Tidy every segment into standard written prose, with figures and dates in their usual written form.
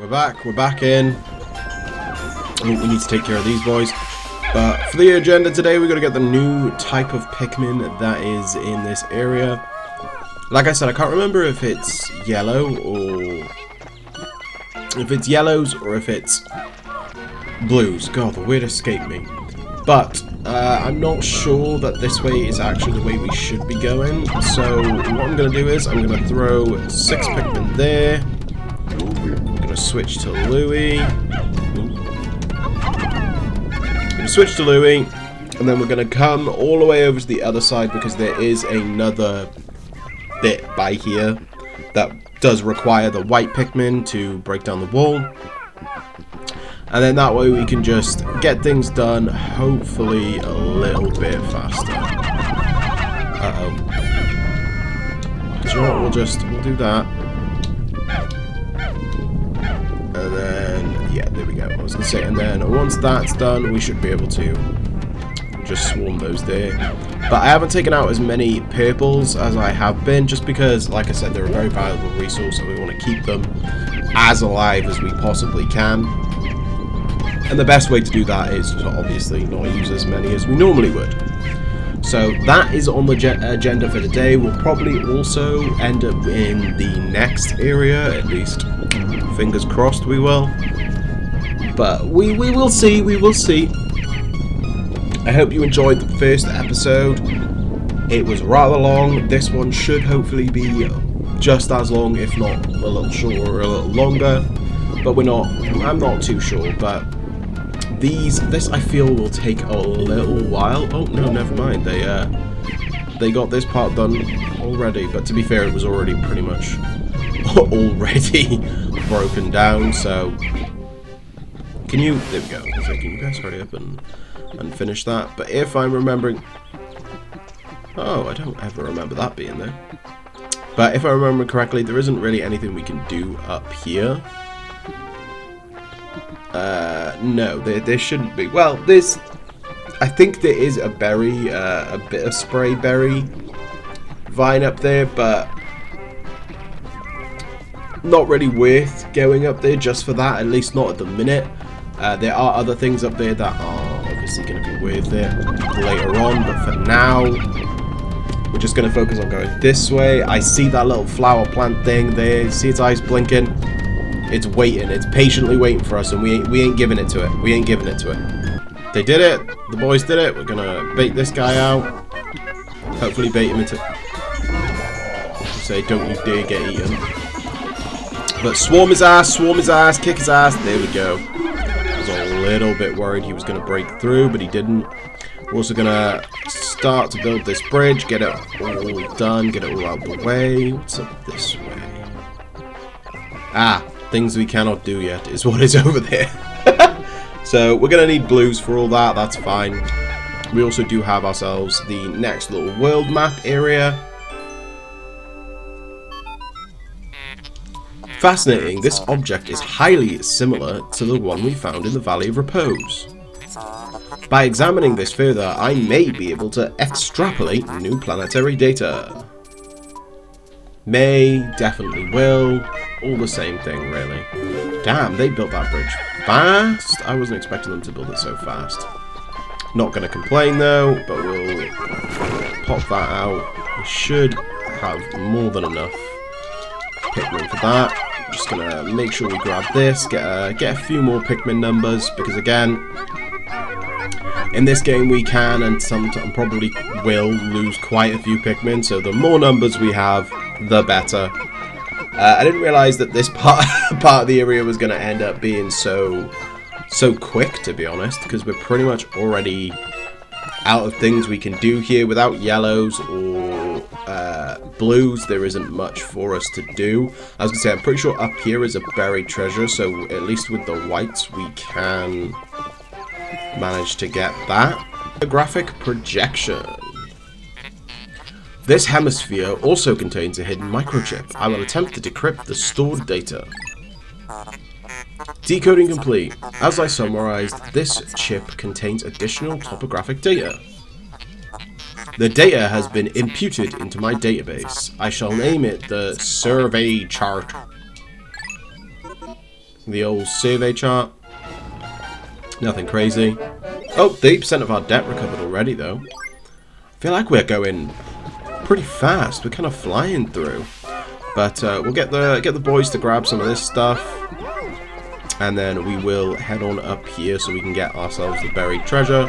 We're back in. We need to take care of these boys. But for the agenda today, we're going to get the new type of Pikmin that is in this area. Like I said, I can't remember if it's yellow or... if it's yellows or if it's blues. God, the word escaped me. But I'm not sure that this way is actually the way we should be going. So what I'm going to do is I'm going to throw 6 Pikmin there. I'm going to switch to Louie. Switch to Louie, and then we're going to come all the way over to the other side because there is another bit by here that does require the white Pikmin to break down the wall. And then that way we can just get things done, hopefully a little bit faster. Uh-oh. Do you know what? We'll do that. And then, yeah, there we go. I was going to say, and then once that's done, we should be able to just swarm those there. But I haven't taken out as many purples as I have been, just because, like I said, they're a very valuable resource, and we want to keep them as alive as we possibly can. And the best way to do that is to obviously not use as many as we normally would. So that is on the agenda for today. We'll probably also end up in the next area, at least fingers crossed we will. But we will see, we will see. I hope you enjoyed the first episode. It was rather long. This one should hopefully be just as long, if not a little shorter or a little longer. But I'm not too sure, but this I feel will take a little while. Oh no, never mind. They got this part done already, but to be fair, it was already pretty much already broken down. So there we go. So can you guys hurry up and finish that? But if I'm remembering, oh, I don't ever remember that being there. But if I remember correctly, there isn't really anything we can do up here. No, there shouldn't be. Well, I think there is a berry, a bit of spray berry vine up there, but not really worth going up there just for that, at least not at the minute. There are other things up there that are obviously going to be worth it later on, but for now, we're just going to focus on going this way. I see that little flower plant thing there. See its eyes blinking? It's waiting. It's patiently waiting for us, and we ain't giving it to it. We ain't giving it to it. They did it. The boys did it. We're going to bait this guy out. Hopefully bait him into... say, don't you dare get eaten. But swarm his ass, kick his ass. There we go. I was a little bit worried he was going to break through, but he didn't. We're also going to start to build this bridge, get it all done, get it all out of the way. What's up this way? Ah, things we cannot do yet is what is over there. So we're going to need blues for all that. That's fine. We also do have ourselves the next little world map area. Fascinating, this object is highly similar to the one we found in the Valley of Repose. By examining this further, I may be able to extrapolate new planetary data. May, definitely will, all the same thing really. Damn, they built that bridge fast. I wasn't expecting them to build it so fast. Not going to complain though, but we'll pop that out. We should have more than enough Pikmin for that. Just gonna make sure we grab this, get a few more Pikmin numbers, because again, in this game we can and probably will lose quite a few Pikmin, so the more numbers we have, the better. I didn't realise that this part of the area was going to end up being so quick, to be honest, because we're pretty much already out of things we can do here. Without yellows or blues, there isn't much for us to do. I was going to say, I'm pretty sure up here is a buried treasure, so at least with the whites we can manage to get that. A graphic projection. This hemisphere also contains a hidden microchip. I will attempt to decrypt the stored data. Decoding complete. As I summarized, this chip contains additional topographic data. The data has been imputed into my database. I shall name it the survey chart. The old survey chart. Nothing crazy. Oh, 30% of our debt recovered already, though. I feel like we're going pretty fast. We're kind of flying through. But we'll get the boys to grab some of this stuff. And then we will head on up here so we can get ourselves the buried treasure.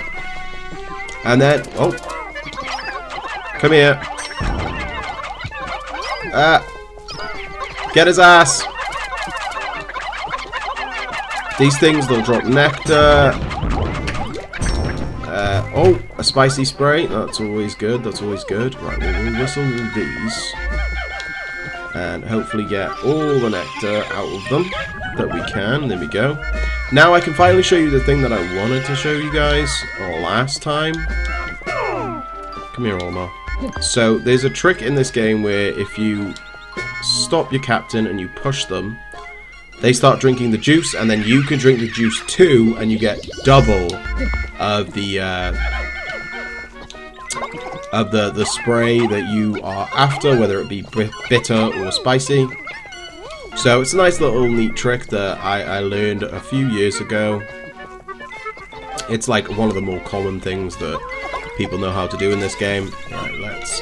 And then... Oh! Come here. Get his ass! These things, they'll drop nectar. Oh, a spicy spray. That's always good. That's always good. Right, we'll whistle these. And hopefully get all the nectar out of them that we can. There we go. Now I can finally show you the thing that I wanted to show you guys last time. Come here, Olma. So, there's a trick in this game where if you stop your captain and you push them, they start drinking the juice, and then you can drink the juice too, and you get double of the spray that you are after, whether it be bitter or spicy. So it's a nice little neat trick that I learned a few years ago. It's like one of the more common things that people know how to do in this game. Right, let's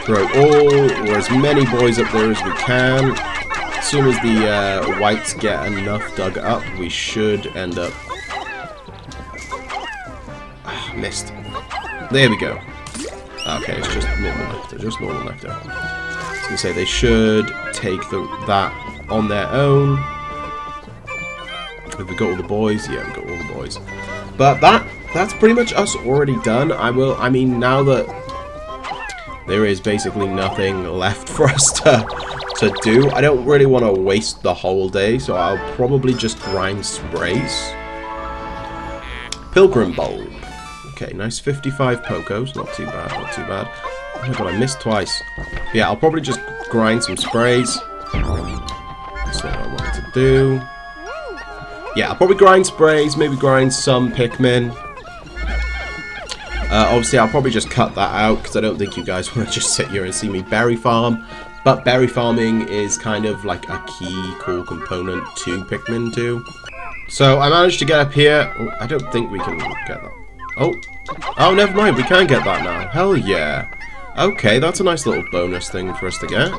throw all or as many boys up there as we can. As soon as the whites get enough dug up, we should end up... missed. There we go. Okay, it's just normal nectar. Just normal nectar. I was going to say, they should take that on their own. Have we got all the boys? Yeah, we've got all the boys. But that's pretty much us already done. I mean, now that there is basically nothing left for us to do, I don't really want to waste the whole day, so I'll probably just grind sprays. Pilgrim bulb. Okay, nice 55 pokos. Not too bad, not too bad. Oh my god, I missed twice. Yeah, I'll probably just grind some sprays. That's what I wanted to do. Yeah, I'll probably grind sprays, maybe grind some Pikmin. Obviously, I'll probably just cut that out, because I don't think you guys want to just sit here and see me berry farm. But berry farming is kind of like a key core component to Pikmin 2. So I managed to get up here. Oh, I don't think we can get that. Oh, never mind. We can get that now. Hell yeah. Okay, that's a nice little bonus thing for us to get.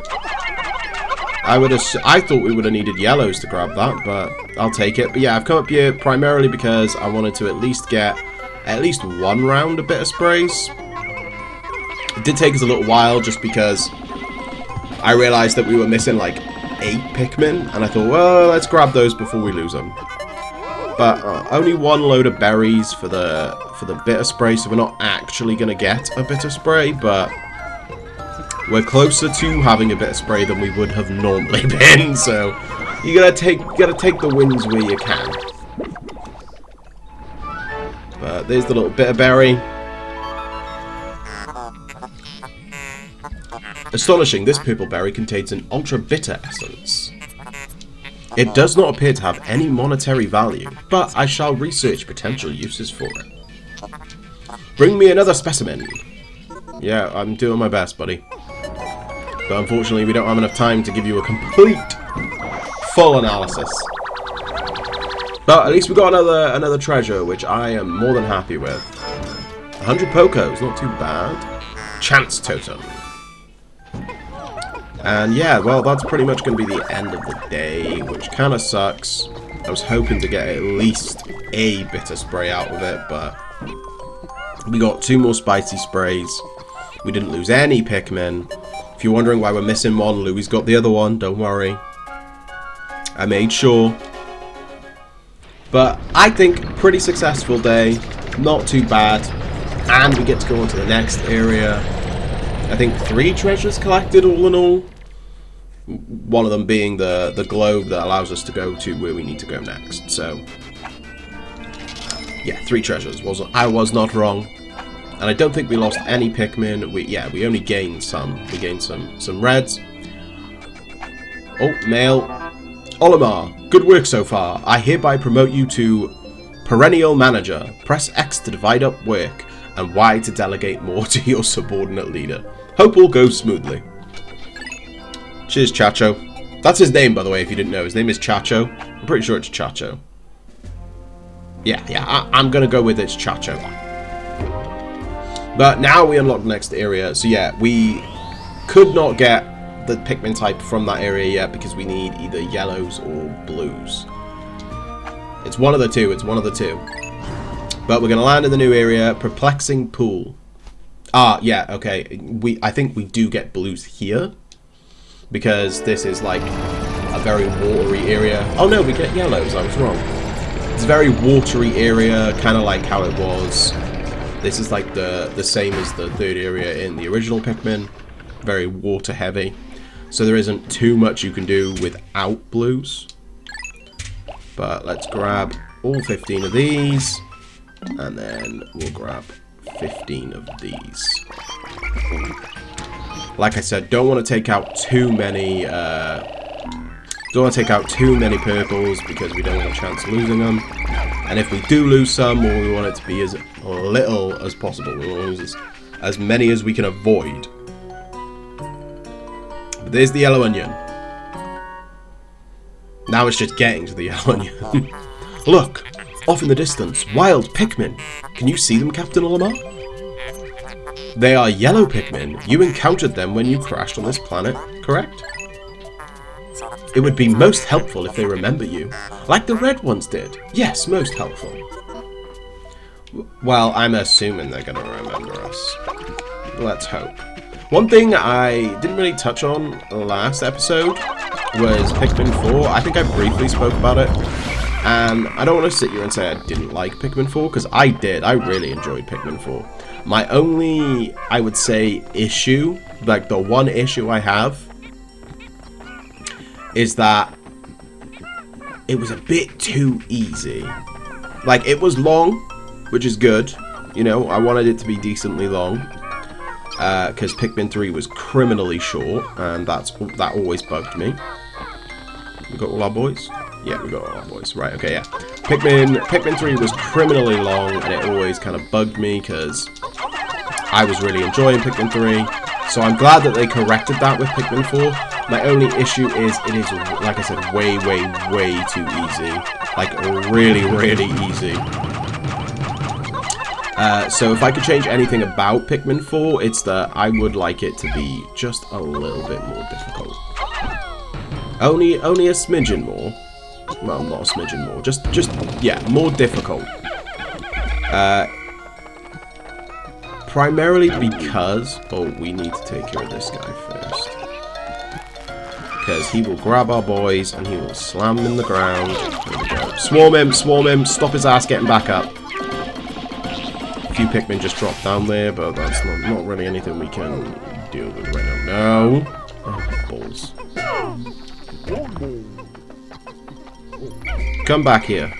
I thought we would have needed yellows to grab that, but I'll take it. But yeah, I've come up here primarily because I wanted to at least get at least one round of bitter sprays. It did take us a little while just because I realized that we were missing like 8 Pikmin, and I thought, well, let's grab those before we lose them. But only one load of berries for the bitter spray, so we're not actually going to get a bitter spray, but we're closer to having a bitter spray than we would have normally been. So you gotta take the wins where you can. But there's the little bitter berry. Astonishing, this purple berry contains an ultra-bitter essence. It does not appear to have any monetary value, but I shall research potential uses for it. Bring me another specimen. Yeah, I'm doing my best, buddy. But unfortunately, we don't have enough time to give you a complete, full analysis. But at least we got another treasure, which I am more than happy with. 100 pokos, not too bad. Chance totem. And yeah, well, that's pretty much going to be the end of the day, which kind of sucks. I was hoping to get at least a bitter spray out of it, but we got 2 more spicy sprays. We didn't lose any Pikmin. If you're wondering why we're missing one, Louie's got the other one, don't worry. I made sure. But I think pretty successful day, not too bad. And we get to go on to the next area. I think 3 treasures collected all in all. One of them being the globe that allows us to go to where we need to go next. So, yeah, 3 treasures. I was not wrong. And I don't think we lost any Pikmin. We only gained some. We gained some reds. Oh, mail. Olimar, good work so far. I hereby promote you to Perennial Manager. Press X to divide up work, and Y to delegate more to your subordinate leader. Hope all goes smoothly. Cheers, Chacho. That's his name, by the way, if you didn't know. His name is Chacho. I'm pretty sure it's Chacho. Yeah, I'm going to go with it's Chacho. But now we unlock the next area. So yeah, we could not get the Pikmin type from that area yet because we need either yellows or blues. It's one of the two. It's one of the two. But we're going to land in the new area, Perplexing Pool. Ah, yeah, okay. I think we do get blues here. Because this is like a very watery area. Oh no, we get yellows. I was wrong. It's a very watery area, kind of like how it was. This is like the same as the third area in the original Pikmin. Very water heavy. So there isn't too much you can do without blues. But let's grab all 15 of these. And then we'll grab 15 of these. Like I said, don't want to take out too many. Don't want to take out too many purples because we don't want a chance of losing them. And if we do lose some, well, we want it to be as little as possible. We want to lose as many as we can avoid. But there's the yellow onion. Now it's just getting to the yellow onion. Look, off in the distance, wild Pikmin. Can you see them, Captain Olimar? They are yellow Pikmin. You encountered them when you crashed on this planet, correct? It would be most helpful if they remember you, like the red ones did. Yes, most helpful. Well, I'm assuming they're going to remember us. Let's hope. One thing I didn't really touch on last episode was Pikmin 4. I think I briefly spoke about it. And I don't want to sit here and say I didn't like Pikmin 4, because I did. I really enjoyed Pikmin 4. My only, I would say, issue, like the one issue I have, is that it was a bit too easy. Like, it was long, which is good. You know, I wanted it to be decently long. Because Pikmin 3 was criminally short, and that always bugged me. We got all our boys? Yeah, we got all our boys. Right, okay, yeah. Pikmin 3 was criminally long, and it always kind of bugged me, because I was really enjoying Pikmin 3. So I'm glad that they corrected that with Pikmin 4. My only issue is it is, like I said, way, way, way too easy. Like, really, really easy. So if I could change anything about Pikmin 4, it's that I would like it to be just a little bit more difficult. Only a smidgen more. Well, not a smidgen more. Just yeah, more difficult. Primarily because... Oh, we need to take care of this guy first. Because he will grab our boys and he will slam them in the ground. There we go. Swarm him, stop his ass getting back up. A few Pikmin just dropped down there, but that's not really anything we can deal with right now. No! Oh, balls. Come back here.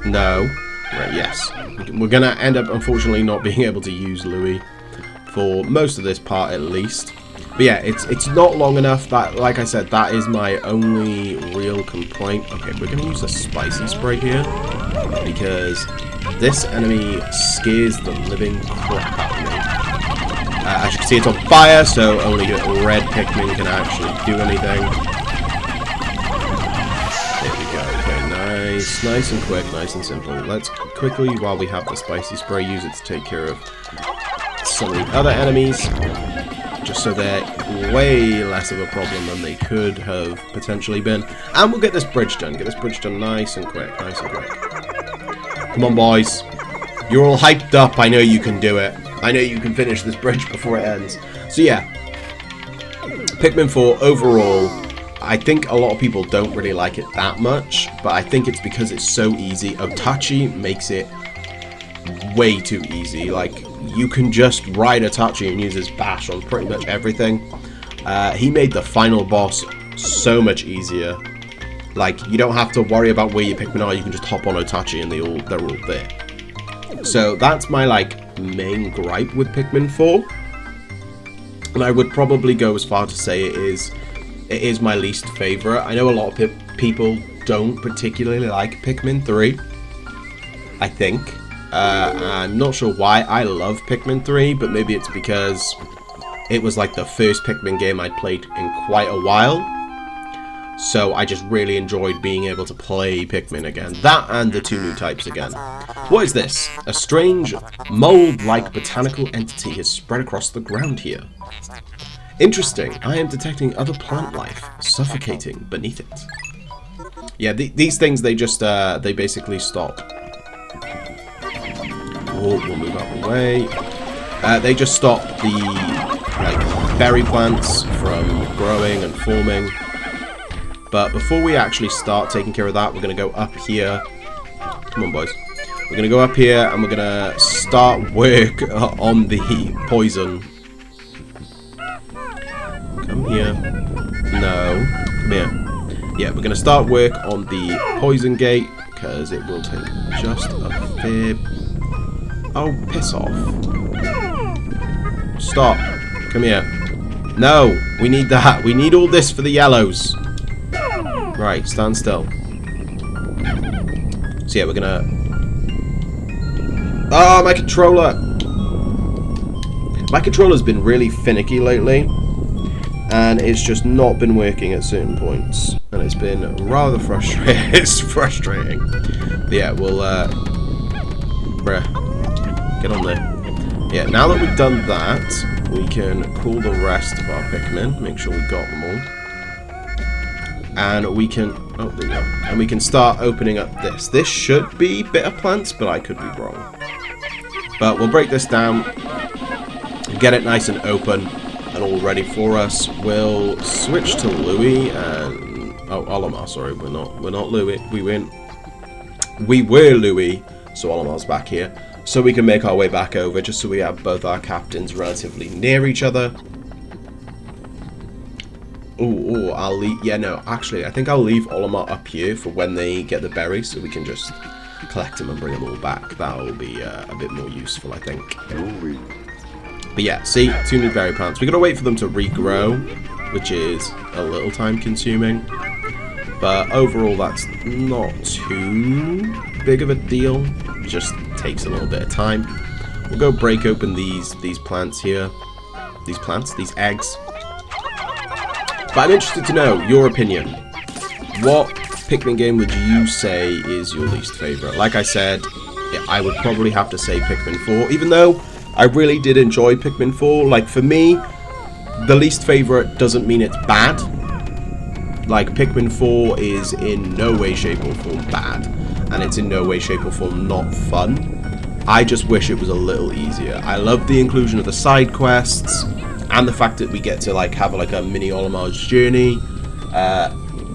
No. Right, yes. We're going to end up, unfortunately, not being able to use Louis for most of this part, at least. But yeah, it's not long enough. That, like I said, that is my only real complaint. Okay, we're going to use a spicy spray here, because this enemy scares the living crap out of me. As you can see, it's on fire, so only red Pikmin can actually do anything. There we go. Okay, nice and quick, nice and simple. Let's quickly, while we have the spicy spray, use it to take care of some of the other enemies, just so they're way less of a problem than they could have potentially been. And we'll get this bridge done. Get this bridge done nice and quick, nice and quick. Come on, boys. You're all hyped up. I know you can do it. I know you can finish this bridge before it ends. So yeah, Pikmin 4 overall, I think a lot of people don't really like it that much, but I think it's because it's so easy. Otachi makes it way too easy. Like, you can just ride Otachi and use his bash on pretty much everything. He made the final boss so much easier. Like, you don't have to worry about where your Pikmin are. You can just hop on Otachi and they're all there. So that's my, like, main gripe with Pikmin 4. And I would probably go as far to say it is my least favorite. I know a lot of people don't particularly like Pikmin 3, I think. I'm not sure why I love Pikmin 3, but maybe it's because it was like the first Pikmin game I'd played in quite a while. So I just really enjoyed being able to play Pikmin again. That and the 2 new types again. What is this? A strange mold-like botanical entity has spread across the ground here. Interesting. I am detecting other plant life suffocating beneath it. Yeah, these things, they just, they basically stop. Oh, we'll move out of the way. They just stop the, like, berry plants from growing and forming. But before we actually start taking care of that, we're going to go up here. Come on, boys. We're going to go up here and we're going to start work on the poison. Come here. No. Come here. Yeah, we're going to start work on the poison gate because it will take just a fair... Oh, piss off. Stop. Come here. No, we need that. We need all this for the yellows. Right, stand still. So yeah, we're gonna... Oh, my controller! My controller's been really finicky lately. And it's just not been working at certain points. And it's been rather frustrating. It's frustrating. But yeah, we'll... Bruh. Get on there. Yeah, now that we've done that, we can call the rest of our Pikmin. Make sure we got them all. And we can... Oh, there we go. And we can start opening up this. This should be bitter plants, but I could be wrong. But we'll break this down. Get it nice and open and all ready for us. We'll switch to Louis and... Oh, Olimar, sorry. We're not Louis. We were Louis, so Olimar's back here. So we can make our way back over, just so we have both our captains relatively near each other. Oh, I'll leave... Yeah, no, actually, I think I'll leave Olimar up here for when they get the berries, so we can just collect them and bring them all back. That'll be a bit more useful, I think. But yeah, see, 2 new berry plants. We've got to wait for them to regrow, which is a little time-consuming. But overall, that's not too big of a deal. It just takes a little bit of time. We'll go break open these plants here. These eggs. But I'm interested to know your opinion. What Pikmin game would you say is your least favourite? Like I said, I would probably have to say Pikmin 4, even though I really did enjoy Pikmin 4. Like, for me, the least favourite doesn't mean it's bad. Like, Pikmin 4 is in no way, shape, or form bad. And it's in no way, shape, or form not fun. I just wish it was a little easier. I love the inclusion of the side quests, and the fact that we get to, like, have, like, a mini Olimar's journey.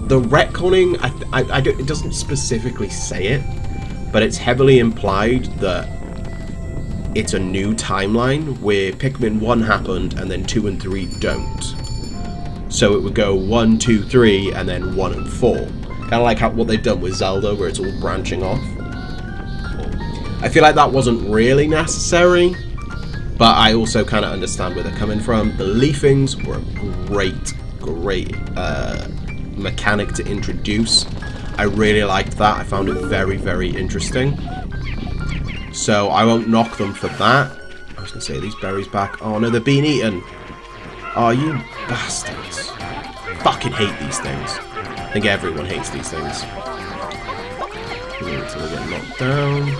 The retconning, it doesn't specifically say it, but it's heavily implied that it's a new timeline where Pikmin 1 happened and then 2 and 3 don't. So it would go 1, 2, 3, and then 1 and 4. Kind of like what they've done with Zelda, where it's all branching off. I feel like that wasn't really necessary, but I also kind of understand where they're coming from. The leafings were a great mechanic to introduce. I really liked that. I found it very, very interesting. So I won't knock them for that. I was going to say, these berries back. Oh no, they're being eaten. Oh, you bastards. Fucking hate these things. I think everyone hates these things. Until they get knocked down.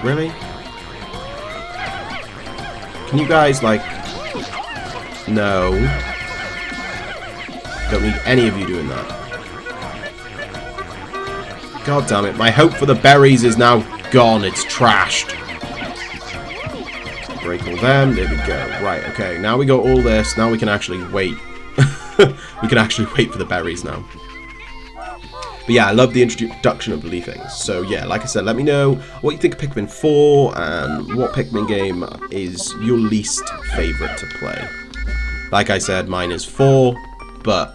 Really? Can you guys, like... No. Don't need any of you doing that. God damn it. My hope for the berries is now gone. It's trashed. Break all them. There we go. Right, okay. Now we got all this. Now we can actually wait. We can actually wait for the berries now. But yeah, I love the introduction of the leafings. So yeah, like I said, let me know what you think of Pikmin 4 and what Pikmin game is your least favourite to play. Like I said, mine is 4, but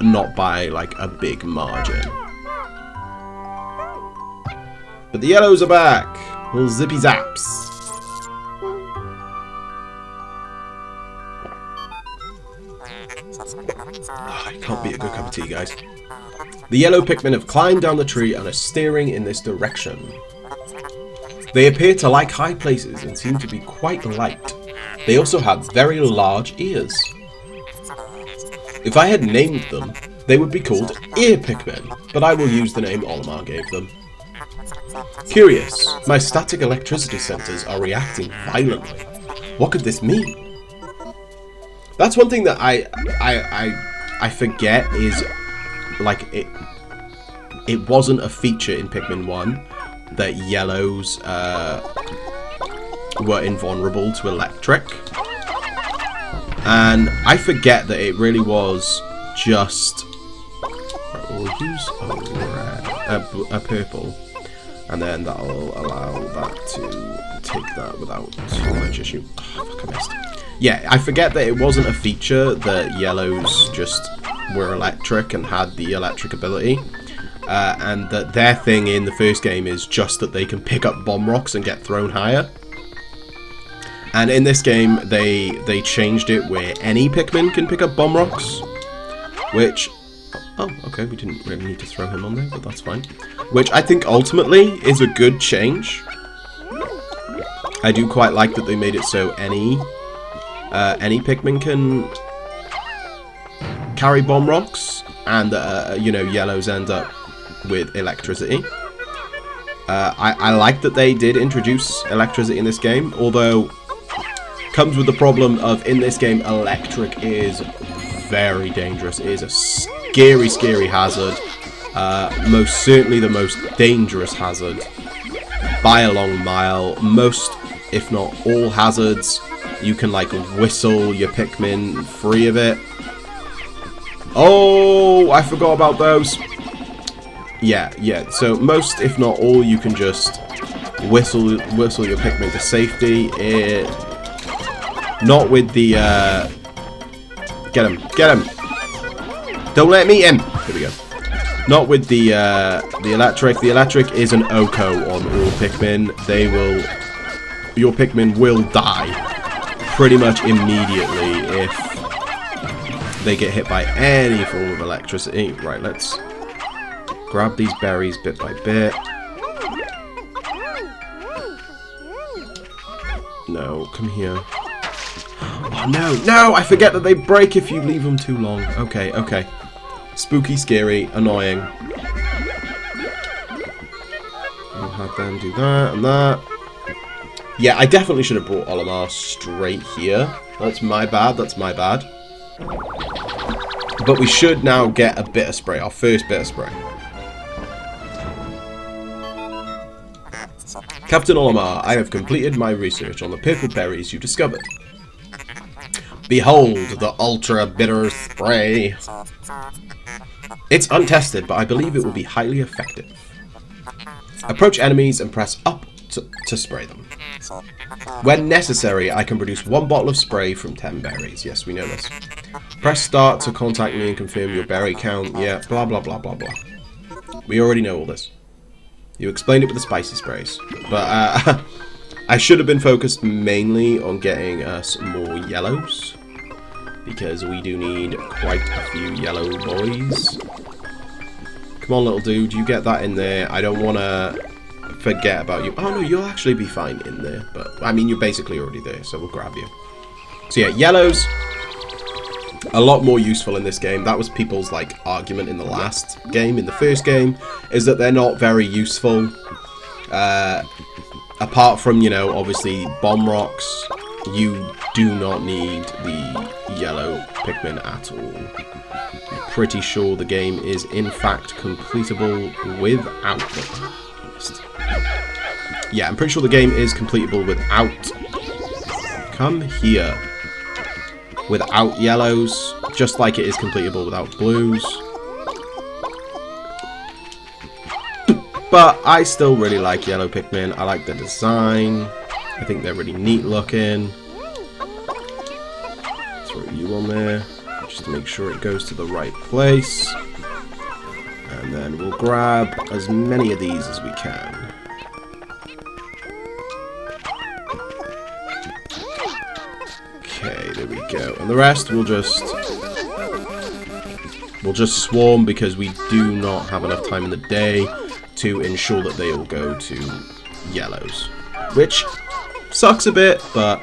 not by like a big margin. But the yellows are back! Little zippy zaps. Oh, it can't beat a good cup of tea, guys. The yellow Pikmin have climbed down the tree and are steering in this direction. They appear to like high places and seem to be quite light. They also have very large ears. If I had named them, they would be called Ear Pikmin, but I will use the name Olimar gave them. Curious, my static electricity centers are reacting violently. What could this mean? That's one thing that I forget is, like, it wasn't a feature in Pikmin 1 that yellows were invulnerable to electric. And I forget that it really was just... We'll use a purple, and then that'll allow that to take that without too much issue. Oh, fuck, I missed. Yeah, I forget that it wasn't a feature that yellows just were electric and had the electric ability. And that their thing in the first game is just that they can pick up bomb rocks and get thrown higher. And in this game, they changed it where any Pikmin can pick up bomb rocks, which... Oh, okay, we didn't really need to throw him on there, but that's fine. Which I think ultimately is a good change. I do quite like that they made it so any Pikmin can carry bomb rocks, and you know, yellows end up with electricity. I like that they did introduce electricity in this game, although comes with the problem of, in this game, electric is very dangerous. It is a scary hazard. Most certainly the most dangerous hazard by a long mile. Most, if not all hazards, you can like whistle your Pikmin free of it. Oh, I forgot about those. Yeah. So most, if not all, you can just whistle your Pikmin to safety. Not with the get him! Don't let me in. Here we go. Not with the electric. The electric is an OHKO on all Pikmin. Your Pikmin will die pretty much immediately if they get hit by any form of electricity. Right, let's grab these berries bit by bit. No, come here. Oh, no! I forget that they break if you leave them too long. Okay. Spooky, scary, annoying. We'll have them do that and that. Yeah, I definitely should have brought Olimar straight here. That's my bad. But we should now get a bit of spray, our first bit of spray. Captain Olimar, I have completed my research on the purple berries you discovered. Behold the ultra bitter spray. It's untested, but I believe it will be highly effective. Approach enemies and press up to spray them. When necessary, I can produce 1 bottle of spray from 10 berries. Yes, we know this. Press start to contact me and confirm your berry count. Yeah, blah blah blah blah blah. We already know all this. You explained it with the spicy sprays. But I should have been focused mainly on getting us more yellows, because we do need quite a few yellow boys. Come on, little dude, you get that in there. I don't want to forget about you. Oh, no, you'll actually be fine in there. But, I mean, you're basically already there, so we'll grab you. So, yeah, yellows, a lot more useful in this game. That was people's, like, argument in the last game, in the first game, is that they're not very useful. Apart from, you know, obviously, bomb rocks, you do not need the yellow Pikmin at all. I'm pretty sure the game is in fact completable without them. Yeah, I'm pretty sure the game is completable without... Come here. Without yellows, just like it is completable without blues. But I still really like yellow Pikmin. I like the design. I think they're really neat looking. Throw you on there, just to make sure it goes to the right place. And then we'll grab as many of these as we can. Okay, there we go. And the rest we'll We'll just swarm because we do not have enough time in the day to ensure that they all go to yellows. Which sucks a bit, but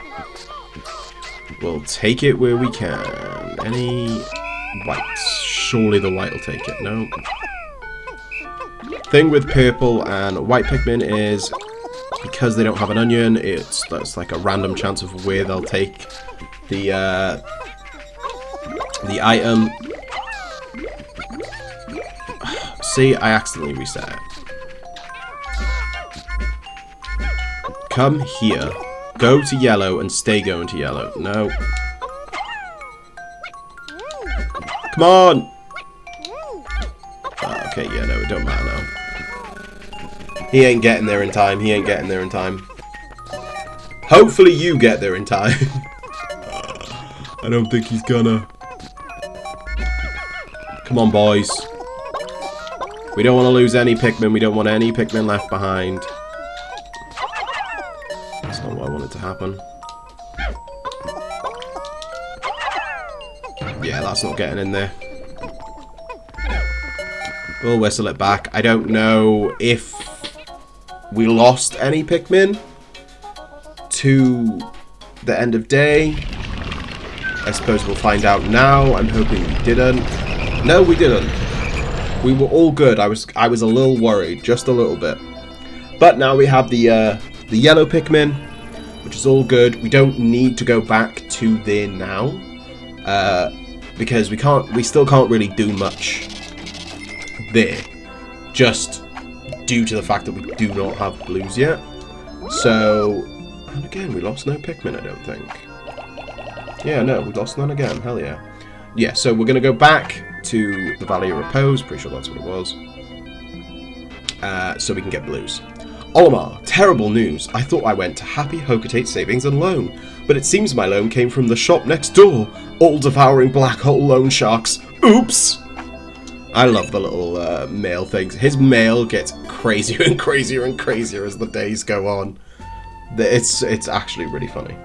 we'll take it where we can. Any whites? Surely the white will take it. No. Thing with purple and white Pikmin is because they don't have an onion, that's like a random chance of where they'll take the item. See, I accidentally reset it. Come here. Go to yellow and stay going to yellow. No. Come on! Okay, yeah, no, it don't matter now. He ain't getting there in time. He ain't getting there in time. Hopefully you get there in time. I don't think he's gonna. Come on, boys. We don't want to lose any Pikmin. We don't want any Pikmin left behind. That's not what I wanted to happen. Yeah, that's not getting in there. We'll whistle it back. I don't know if we lost any Pikmin to the end of day. I suppose we'll find out now. I'm hoping we didn't. No, we didn't. We were all good. I was a little worried, just a little bit. But now we have the yellow Pikmin, which is all good. We don't need to go back to there now, because we still can't really do much there, just due to the fact that we do not have blues yet. So, and again, we lost no Pikmin, I don't think. Yeah, no, we lost none again. Hell yeah. Yeah, so we're going to go back to the Valley of Repose. Pretty sure that's what it was. So we can get blues. Olimar, terrible news. I thought I went to Happy Hocotate Savings and Loan, but it seems my loan came from the shop next door. All-devouring black hole loan sharks. Oops! I love the little mail things. His mail gets crazier and crazier and crazier as the days go on. It's actually really funny.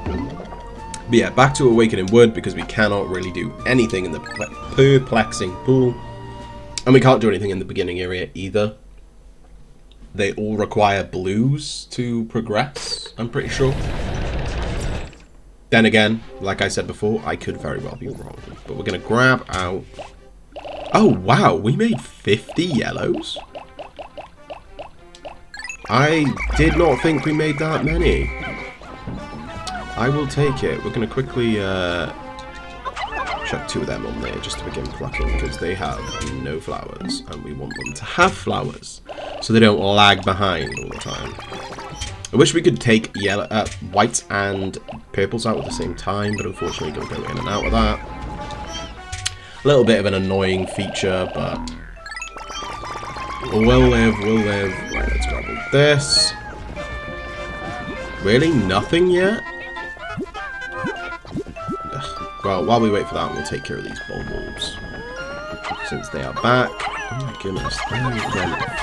But yeah, back to Awakening Wood, because we cannot really do anything in the perplexing pool. And we can't do anything in the beginning area either. They all require blues to progress, I'm pretty sure. Then again, like I said before, I could very well be wrong. But we're going to grab out... Oh, wow, we made 50 yellows? I did not think we made that many. I will take it. We're going to quickly chuck 2 of them on there just to begin plucking, because they have no flowers, and we want them to have flowers, so they don't lag behind all the time. I wish we could take yellow, white and purples out at the same time, but unfortunately don't go in and out of that. A little bit of an annoying feature, but we'll live, we'll live. Right, let's grab all this. Really? Nothing yet? Ugh. Well, while we wait for that, we'll take care of these bulbs. Since they are back. Oh my goodness, they went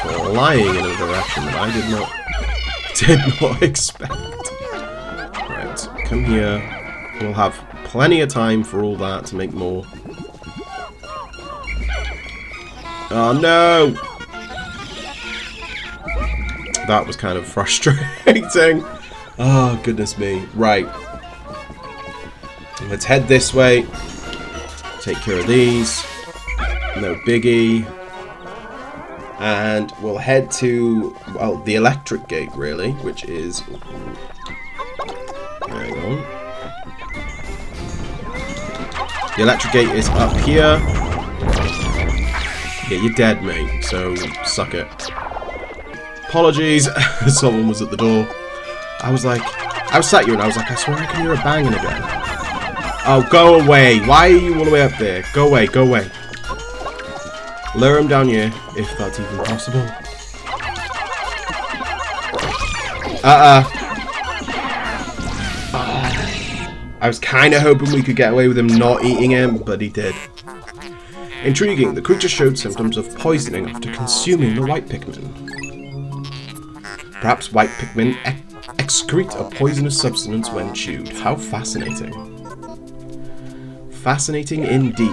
flying in a direction that I did not expect. Right, come here. We'll have plenty of time for all that to make more. Oh no! That was kind of frustrating. Oh, goodness me. Right. Let's head this way. Take care of these. No biggie. And we'll head to, well, the electric gate, really, which is... Hang on. The electric gate is up here. Yeah, you're dead, mate, so suck it. Apologies, someone was at the door. I was sat here and I was like, I swear I can hear a banging again. Oh, go away. Why are you all the way up there? Go away, go away. Lure him down here, if that's even possible. I was kind of hoping we could get away with him not eating him, but he did. Intriguing, the creature showed symptoms of poisoning after consuming the white Pikmin. Perhaps white Pikmin excrete a poisonous substance when chewed. How fascinating. Fascinating indeed.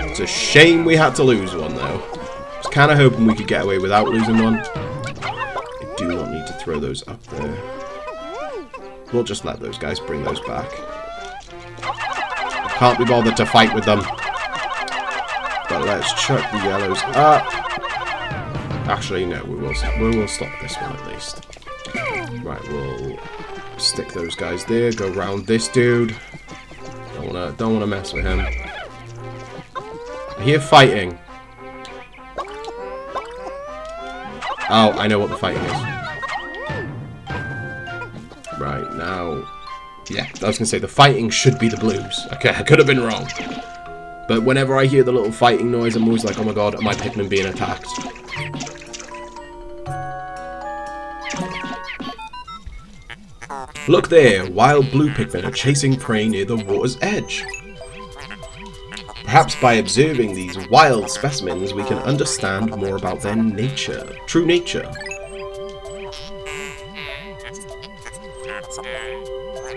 It's a shame we had to lose one, though. I was kind of hoping we could get away without losing one. I do not need to throw those up there. We'll just let those guys bring those back. I can't be bothered to fight with them. But let's chuck the yellows up. Actually, no, we will stop this one at least. Right, we'll stick those guys there. Go round this dude. Don't wanna mess with him. I hear fighting. Oh, I know what the fighting is. Right, now... Yeah, I was gonna say, the fighting should be the blues. Okay, I could have been wrong. But whenever I hear the little fighting noise, I'm always like, oh my god, are my Pikmin being attacked? Look there, wild blue Pikmin are chasing prey near the water's edge. Perhaps by observing these wild specimens, we can understand more about their nature, true nature.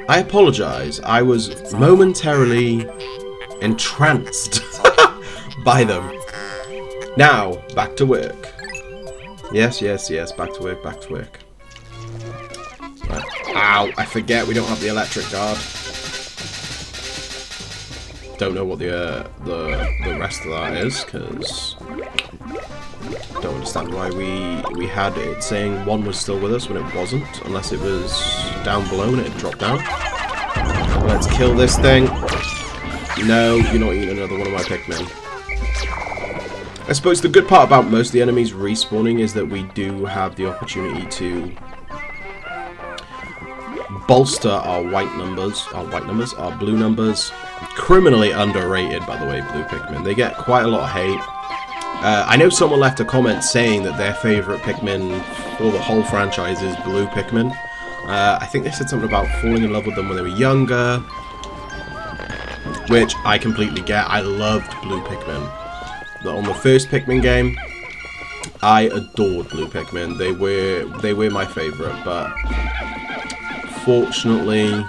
I apologize, I was momentarily entranced by them. Now, back to work. Yes, back to work, back to work. Right. Ow, I forget we don't have the electric guard. Don't know what the rest of that is, because don't understand why we had it saying one was still with us when it wasn't, unless it was down below and it had dropped down. Let's kill this thing. No, you're not eating another one of my Pikmin. I suppose the good part about most of the enemies respawning is that we do have the opportunity to bolster our our blue numbers. Criminally underrated, by the way, blue Pikmin. They get quite a lot of hate. I know someone left a comment saying that their favourite Pikmin for the whole franchise is blue Pikmin. I think they said something about falling in love with them when they were younger, which I completely get. I loved blue Pikmin. But on the first Pikmin game, I adored blue Pikmin. They were my favourite, but fortunately,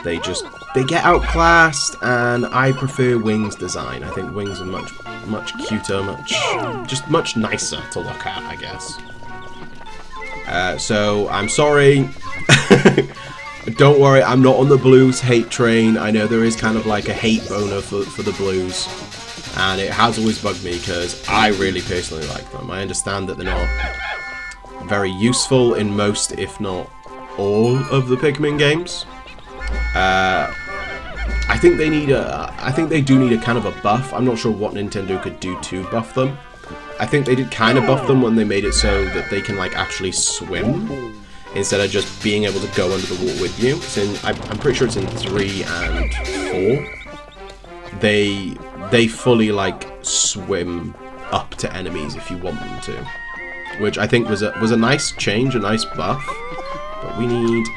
they get outclassed, and I prefer Wing's design. I think Wings are much cuter, much nicer to look at, I guess. So I'm sorry. Don't worry, I'm not on the blues hate train. I know there is kind of like a hate boner for the blues, and it has always bugged me because I really personally like them. I understand that they're not very useful in most, if not all, of the Pikmin games. I think they do need a kind of a buff. I'm not sure what Nintendo could do to buff them. I think they did kind of buff them when they made it so that they can like actually swim instead of just being able to go under the water with you. It's in, I'm pretty sure it's in 3 and 4. They fully like swim up to enemies if you want them to, which I think was a nice change, a nice buff. But we need.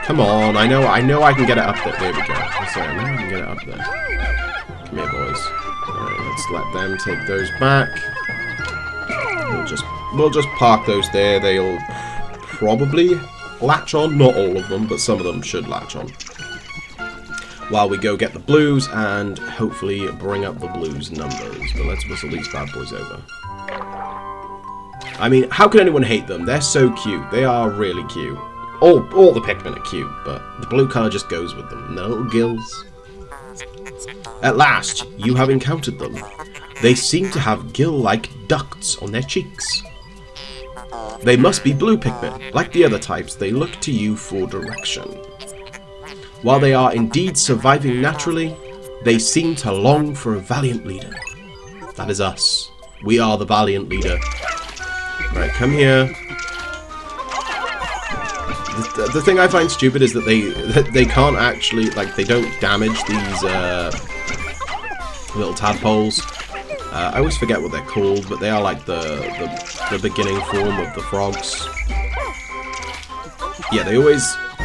Come on, I know I can get it up there. There we go. Sorry, I know I can get it up there. Come here, boys. Alright, let's let them take those back. We'll just park those there. They'll probably latch on. Not all of them, but some of them should latch on. While we go get the blues and hopefully bring up the blues numbers. But let's whistle these bad boys over. I mean, how can anyone hate them? They're so cute. They are really cute. All the Pikmin are cute, but the blue colour just goes with them. And their little gills. At last, you have encountered them. They seem to have gill-like ducts on their cheeks. They must be blue Pikmin. Like the other types, they look to you for direction. While they are indeed surviving naturally, they seem to long for a valiant leader. That is us. We are the valiant leader. Right, come here. The thing I find stupid is that they can't actually, like, they don't damage these little tadpoles. I always forget what they're called, but they are like the beginning form of the frogs. Yeah,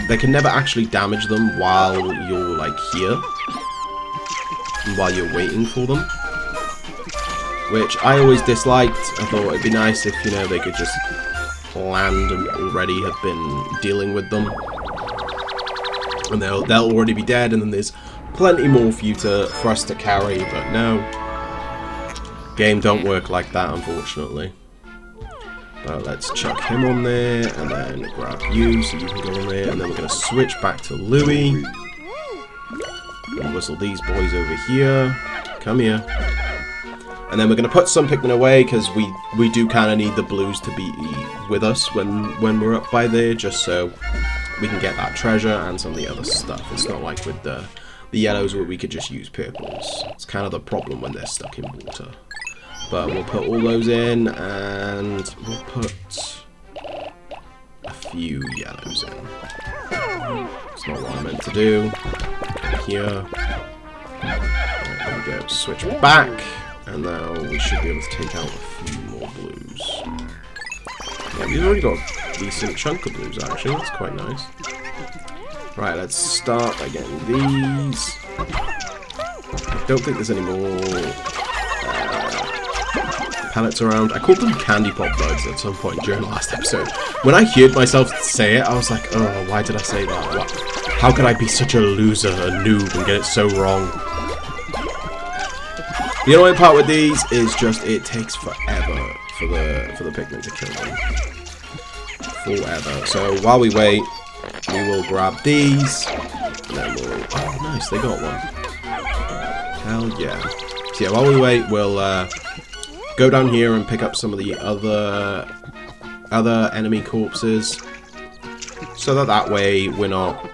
they can never actually damage them while you're like here, while you're waiting for them, which I always disliked. I thought it'd be nice if, you know, they could just land and already have been dealing with them. and they'll already be dead, and then there's plenty more for you for us to carry. But no, game don't work like that, unfortunately. But let's chuck him on there, and then grab you so you can go on there, and then we're going to switch back to Louis. And whistle these boys over here. Come here. And then we're going to put some Pikmin away, because we do kind of need the blues to be with us when we're up by there, just so we can get that treasure and some of the other stuff. It's not like with the yellows where we could just use purples. It's kind of the problem when they're stuck in water. But we'll put all those in, and we'll put a few yellows in. It's not what I meant to do. Here. There we go. Switch back. And now we should be able to take out a few more blues. Yeah, we've already got a decent chunk of blues, actually. That's quite nice. Right, let's start by getting these. I don't think there's any more pellets around. I called them candy pop buds at some point during the last episode. When I heard myself say it, I was like, oh, why did I say that? What? How could I be such a loser, a noob, and get it so wrong? The annoying part with these is just it takes forever for the Pikmin to kill them. Forever. So while we wait, we will grab these, and then we'll... Oh, nice, they got one. Hell yeah. So yeah, while we wait, we'll go down here and pick up some of the other enemy corpses, so that way we're not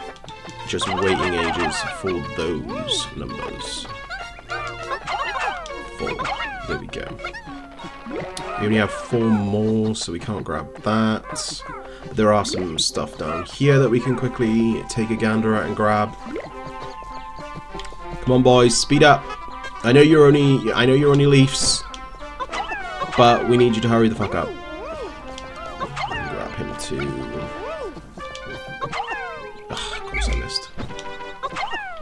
just waiting ages for those numbers. 4. There we go. We only have 4 more, so we can't grab that. But there are some stuff down here that we can quickly take a gander at and grab. Come on, boys, speed up. I know you're only leafs, but we need you to hurry the fuck up. Grab him too. Ugh, of course I missed.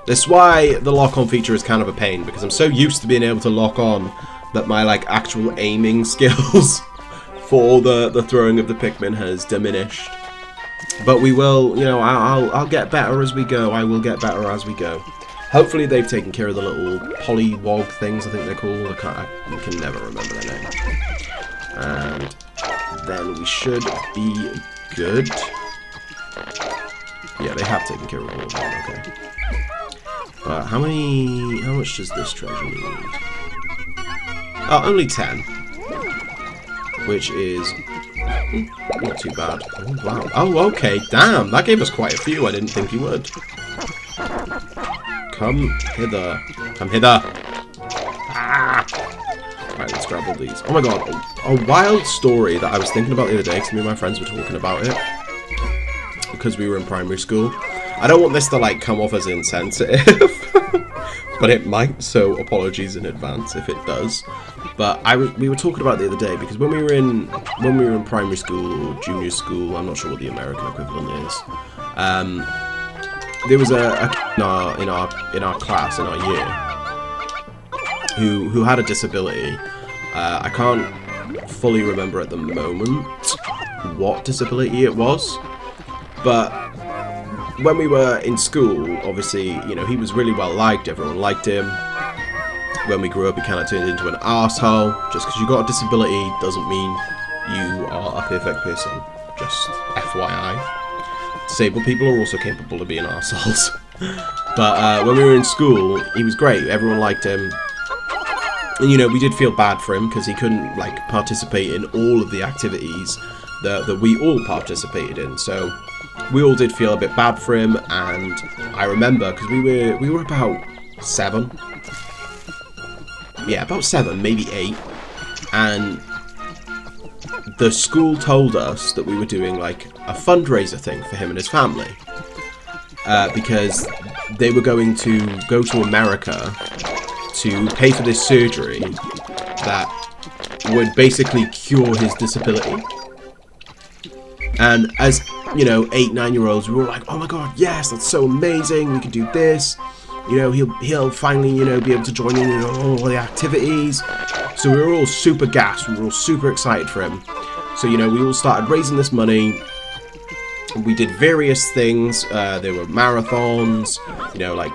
That's why the lock-on feature is kind of a pain, because I'm so used to being able to lock on that my like actual aiming skills for the throwing of the Pikmin has diminished. But we will, you know, I'll get better as we go. I will get better as we go. Hopefully they've taken care of the little polywog things, I think they're called. I can never remember their name. And then we should be good. Yeah, they have taken care of all of them, okay. But how much does this treasure need? Oh, only 10. Which is not too bad. Oh, wow. Oh, okay, damn, that gave us quite a few. I didn't think he would. Come hither. Come hither. Ah! Right, let's grab all these. Oh my god, a wild story that I was thinking about the other day, because me and my friends were talking about it. Because we were in primary school. I don't want this to like come off as insensitive, but it might, so apologies in advance if it does. But we were talking about it the other day, because when we were in primary school or junior school, I'm not sure what the American equivalent is. There was a in our class in our year who had a disability. I can't fully remember at the moment what disability it was, but when we were in school, obviously, you know, he was really well liked. Everyone liked him. When we grew up, he kind of turned into an arsehole. Just because you got a disability doesn't mean you are a perfect person. Just FYI. Disabled people are also capable of being arseholes. But when we were in school, he was great. Everyone liked him. And, you know, we did feel bad for him because he couldn't, like, participate in all of the activities that we all participated in. So we all did feel a bit bad for him. And I remember, because we were about 7. Yeah, about 7, maybe 8. And the school told us that we were doing, like, a fundraiser thing for him and his family. Because they were going to go to America to pay for this surgery that would basically cure his disability. And as, you know, 8, 9-year-olds, we were like, oh my god, yes, that's so amazing, we can do this. You know, he'll finally, you know, be able to join in all the activities. So we were all super gassed, we were all super excited for him. So, you know, we all started raising this money. we did various things. There were marathons, you know, like,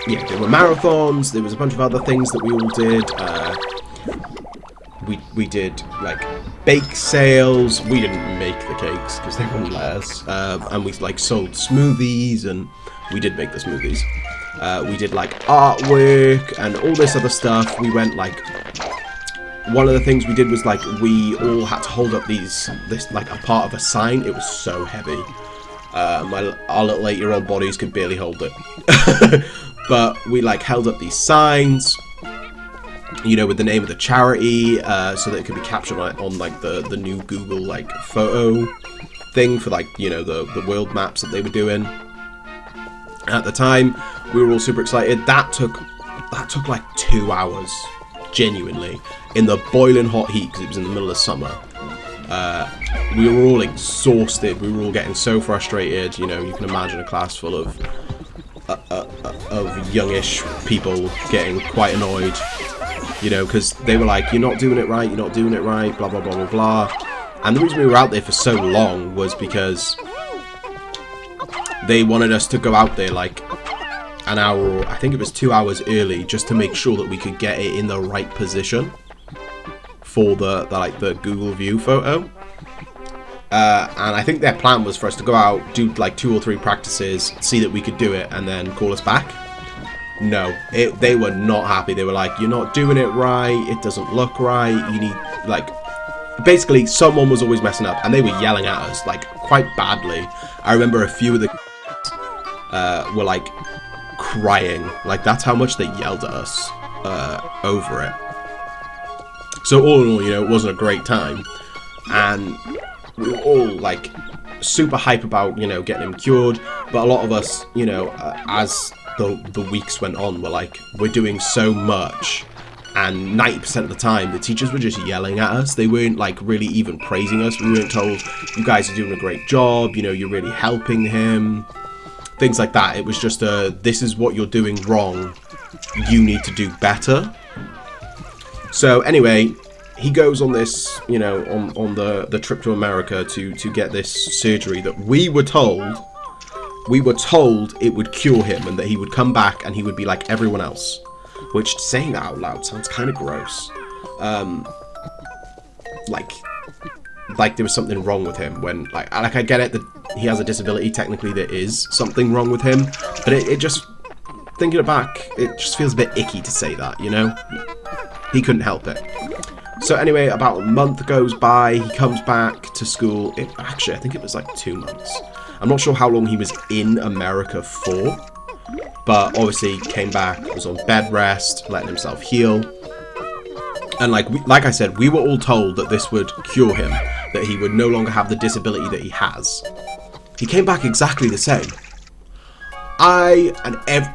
yeah, there were marathons. There was a bunch of other things that we all did. We did, like, bake sales. We didn't make the cakes because they wouldn't let us. And we, like, sold smoothies, and we did make the smoothies. We did, like, artwork and all this other stuff. We went, like, one of the things we did was, like, we all had to hold up this, like, a part of a sign. It was so heavy. Our little 8-year-old bodies could barely hold it. But we, like, held up these signs, you know, with the name of the charity, so that it could be captured on like the new Google like photo thing for, like, you know, the world maps that they were doing. At the time, we were all super excited. That took like 2 hours, genuinely, in the boiling hot heat because it was in the middle of summer. We were all exhausted. We were all getting so frustrated. You know, you can imagine a class full of youngish people getting quite annoyed. You know, because they were like, you're not doing it right, you're not doing it right, blah, blah, blah, blah, blah. And the reason we were out there for so long was because they wanted us to go out there, like, an hour, or I think it was 2 hours early, just to make sure that we could get it in the right position for the Google View photo. And I think their plan was for us to go out, do, like, 2 or 3 practices, see that we could do it, and then call us back. No, they were not happy. They were like, you're not doing it right, it doesn't look right, you need, like, basically someone was always messing up, and they were yelling at us, like, quite badly. I remember a few of the were, like, crying. Like, that's how much they yelled at us over it. So all in all, you know, it wasn't a great time, and we were all, like, super hype about, you know, getting him cured, but a lot of us, you know, as the weeks went on, were like, we're doing so much, and 90% of the time the teachers were just yelling at us. They weren't, like, really even praising us. We weren't told, you guys are doing a great job, you know, you're really helping him, things like that. It was just this is what you're doing wrong, you need to do better. So anyway, he goes on this, you know, on the trip to America to get this surgery that we were told it would cure him, and that he would come back and he would be like everyone else. Which, saying that out loud, sounds kind of gross. Like there was something wrong with him, when, like I get it that he has a disability, technically there is something wrong with him, but it just, thinking it back, it just feels a bit icky to say that, you know? He couldn't help it. So anyway, about a month goes by, he comes back to school. Actually, I think it was like 2 months. I'm not sure how long he was in America for, but obviously came back, was on bed rest, letting himself heal. And like I said, we were all told that this would cure him, that he would no longer have the disability that he has. He came back exactly the same.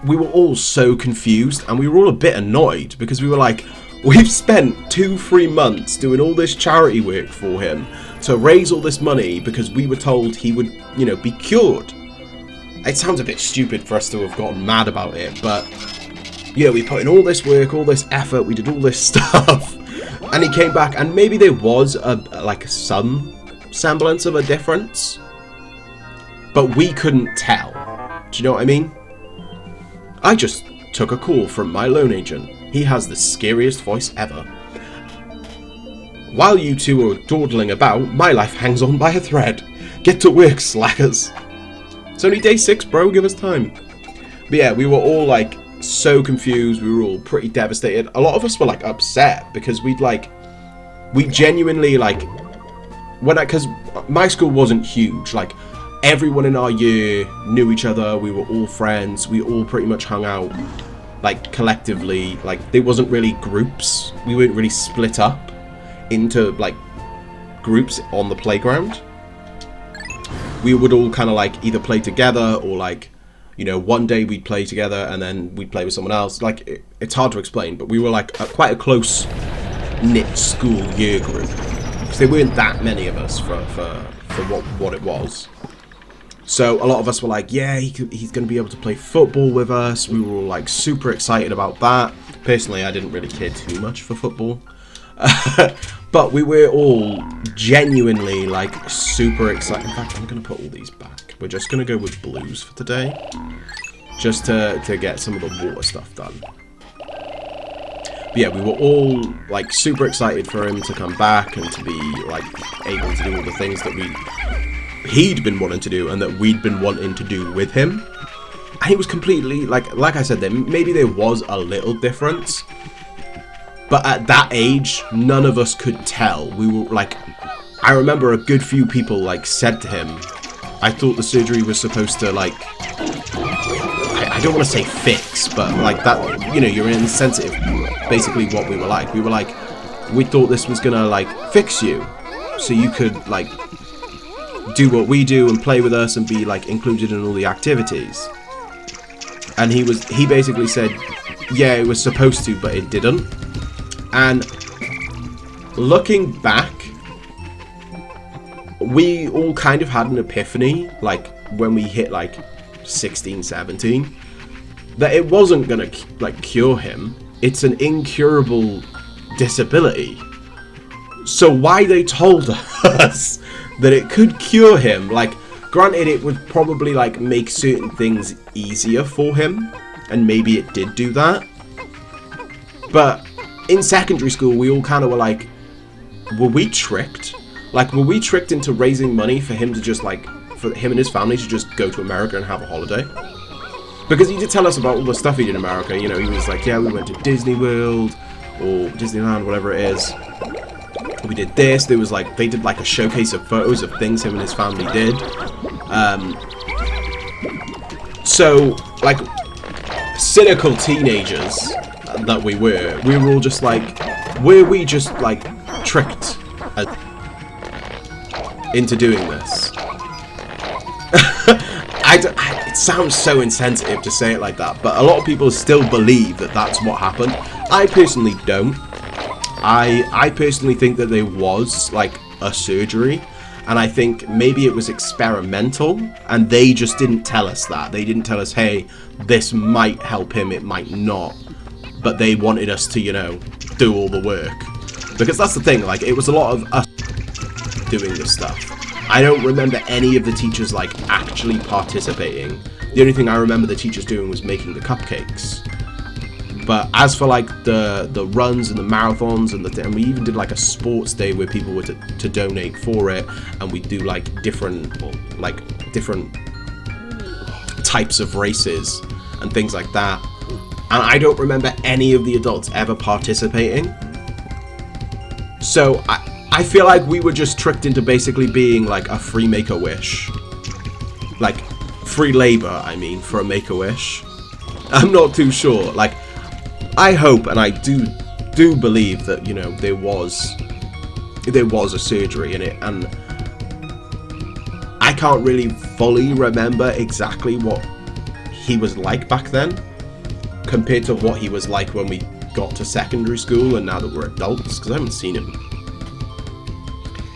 We were all so confused, and we were all a bit annoyed, because we were like, we've spent 2-3 months doing all this charity work for him to raise all this money because we were told he would, you know, be cured. It sounds a bit stupid for us to have gotten mad about it, but, you know, we put in all this work, all this effort, we did all this stuff, and he came back, and maybe there was some semblance of a difference, but we couldn't tell. Do you know what I mean? I just took a call from my loan agent. He has the scariest voice ever. While you two are dawdling about, my life hangs on by a thread. Get to work, slackers. It's only day 6, bro. Give us time. But yeah, we were all, like, so confused. We were all pretty devastated. A lot of us were, like, upset because we genuinely, like, because my school wasn't huge. Like, everyone in our year knew each other. We were all friends. We all pretty much hung out, like, collectively. Like, there wasn't really groups. We weren't really split up into, like, groups on the playground. We would all kind of, like, either play together or, like, you know, one day we'd play together and then we'd play with someone else. Like, it's hard to explain, but we were, like, quite a close-knit school year group, because there weren't that many of us for what it was. So a lot of us were like, yeah, he's going to be able to play football with us. We were all, like, super excited about that. Personally, I didn't really care too much for football. But we were all genuinely, like, super excited. In fact, I'm going to put all these back. We're just going to go with blues for today. Just to get some of the water stuff done. But yeah, we were all, like, super excited for him to come back and to be, like, able to do all the things that he'd been wanting to do and that we'd been wanting to do with him. And he was completely, like I said, maybe there was a little difference. But at that age, none of us could tell. We were, like, I remember a good few people, like, said to him, I thought the surgery was supposed to, like, I don't want to say fix, but, like, that, you know, you're insensitive. Basically what we were like. We were like, we thought this was gonna, like, fix you. So you could, like, do what we do and play with us and be, like, included in all the activities. And he basically said, yeah, it was supposed to, but it didn't. And looking back, we all kind of had an epiphany, like, when we hit, like, 16, 17, that it wasn't gonna, like, cure him. It's an incurable disability. So why they told us that it could cure him, like, granted it would probably, like, make certain things easier for him, and maybe it did do that, but in secondary school we all kind of were like, were we tricked? Like, were we tricked into raising money for him to just, like, for him and his family to just go to America and have a holiday? Because he did tell us about all the stuff he did in America, you know, he was like, yeah, we went to Disney World, or Disneyland, whatever it is. We did this, there was, like, they did, like, a showcase of photos of things him and his family did. So, like, cynical teenagers that we were all just like, were we just, like, tricked into doing this? It sounds so insensitive to say it like that, but a lot of people still believe that that's what happened. I personally don't. I personally think that there was, like, a surgery, and I think maybe it was experimental, and they just didn't tell us that. They didn't tell us, hey, this might help him, it might not, but they wanted us to, you know, do all the work. Because that's the thing, like, it was a lot of us doing this stuff. I don't remember any of the teachers, like, actually participating. The only thing I remember the teachers doing was making the cupcakes. But as for, like, the runs and the marathons and we even did, like, a sports day where people were to donate for it, and we do, like, different types of races and things like that. And I don't remember any of the adults ever participating. So I feel like we were just tricked into basically being, like, a free Make-A-Wish. Like, free labor, I mean, for a Make-A-Wish. I'm not too sure. Like, I hope, and I do believe that, you know, there was a surgery in it, and I can't really fully remember exactly what he was like back then compared to what he was like when we got to secondary school and now that we're adults, because I haven't seen him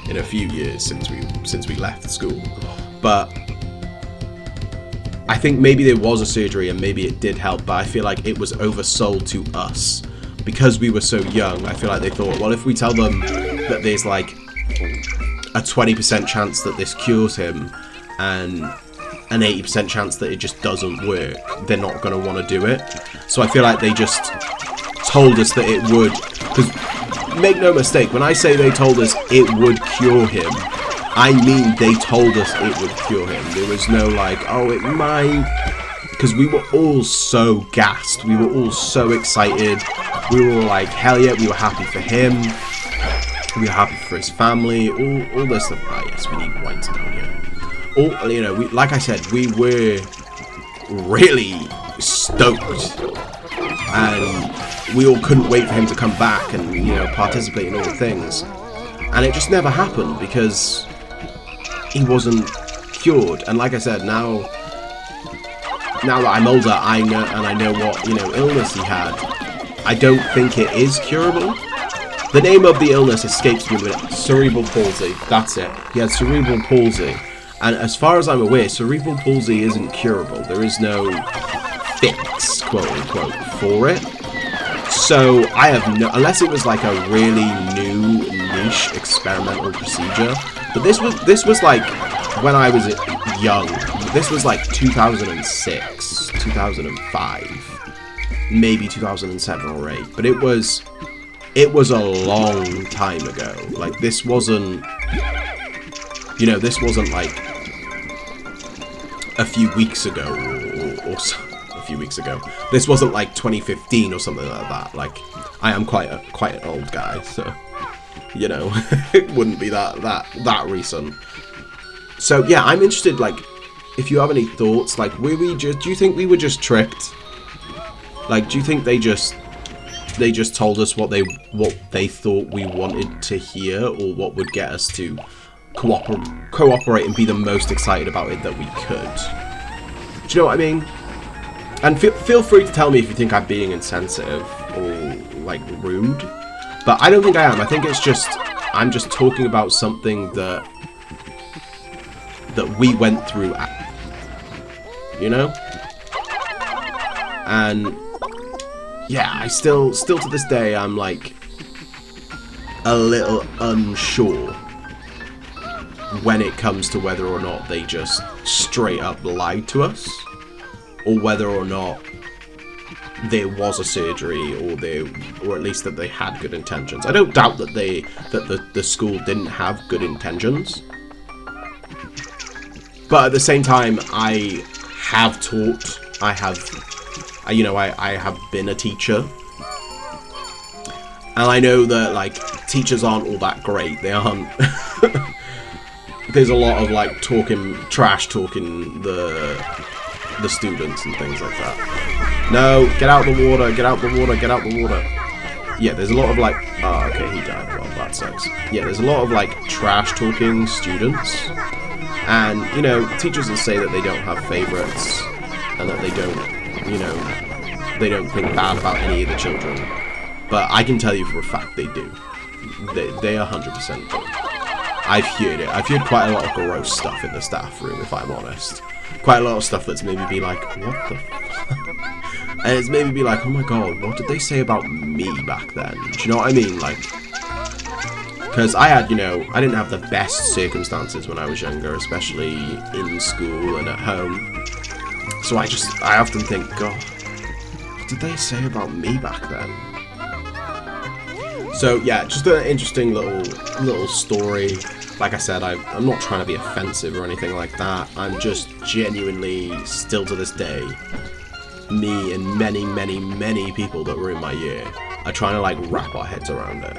in a few years since we left school. But I think maybe there was a surgery and maybe it did help, but I feel like it was oversold to us because we were so young. I feel like they thought, well, if we tell them that there's, like, a 20% chance that this cures him and an 80% chance that it just doesn't work, they're not going to want to do it. So I feel like they just told us that it would, because make no mistake, when I say they told us it would cure him, I mean they told us it would cure him. There was no, like, oh, it might, because we were all so gassed, we were all so excited, we were all like, hell yeah, we were happy for him, we were happy for his family, all this stuff. Oh yes, we need wine down here. All, you know, like I said, we were really stoked, and we all couldn't wait for him to come back and, you know, participate in all the things, and it just never happened because he wasn't cured. And like I said, now that I'm older, I know what, you know, illness he had. I don't think it is curable. The name of the illness escapes me, but cerebral palsy. That's it. He had cerebral palsy. And as far as I'm aware, cerebral palsy isn't curable. There is no fix, quote unquote, for it. So I have no, unless it was like a really new niche experimental procedure. But this was like when I was young. This was like 2006, 2005, maybe 2007 or 8. But it was a long time ago. Like, this wasn't, you know, this wasn't like a few weeks ago or so, a few weeks ago. This wasn't like 2015 or something like that. Like, I am quite an old guy, so, you know, it wouldn't be that recent. So yeah, I'm interested, like, if you have any thoughts, like, do you think we were just tricked? Like, do you think they just told us what they thought we wanted to hear, or what would get us to cooperate and be the most excited about it that we could? Do you know what I mean? And feel free to tell me if you think I'm being insensitive or like rude, but I don't think I am. I think it's just I'm just talking about something that we went through, you know? And yeah, I still to this day, I'm like a little unsure when it comes to whether or not they just straight up lied to us, or whether or not there was a surgery, or at least that they had good intentions. I don't doubt that the school didn't have good intentions, but at the same time, I have taught. I have been a teacher, and I know that, like, teachers aren't all that great. They aren't. There's a lot of, like, trash talking the students and things like that. No, get out the water, get out the water, get out the water. Yeah, there's a lot of, like, oh, okay, he died. Well, that sucks. Yeah, there's a lot of, like, trash talking students, and, you know, teachers will say that they don't have favorites, and that they don't, you know, they don't think bad about any of the children. But I can tell you for a fact they do. They 100% do. I've heard it. I've heard quite a lot of gross stuff in the staff room, if I'm honest. Quite a lot of stuff that's maybe be like, what the fuck? And it's maybe be like, oh my god, what did they say about me back then? Do you know what I mean? Like, because I had, you know, I didn't have the best circumstances when I was younger, especially in school and at home. So I often think, God, what did they say about me back then? So yeah, just an interesting little story. Like I said, I'm not trying to be offensive or anything like that. I'm just genuinely, still to this day, me and many, many, many people that were in my year are trying to, like, wrap our heads around it.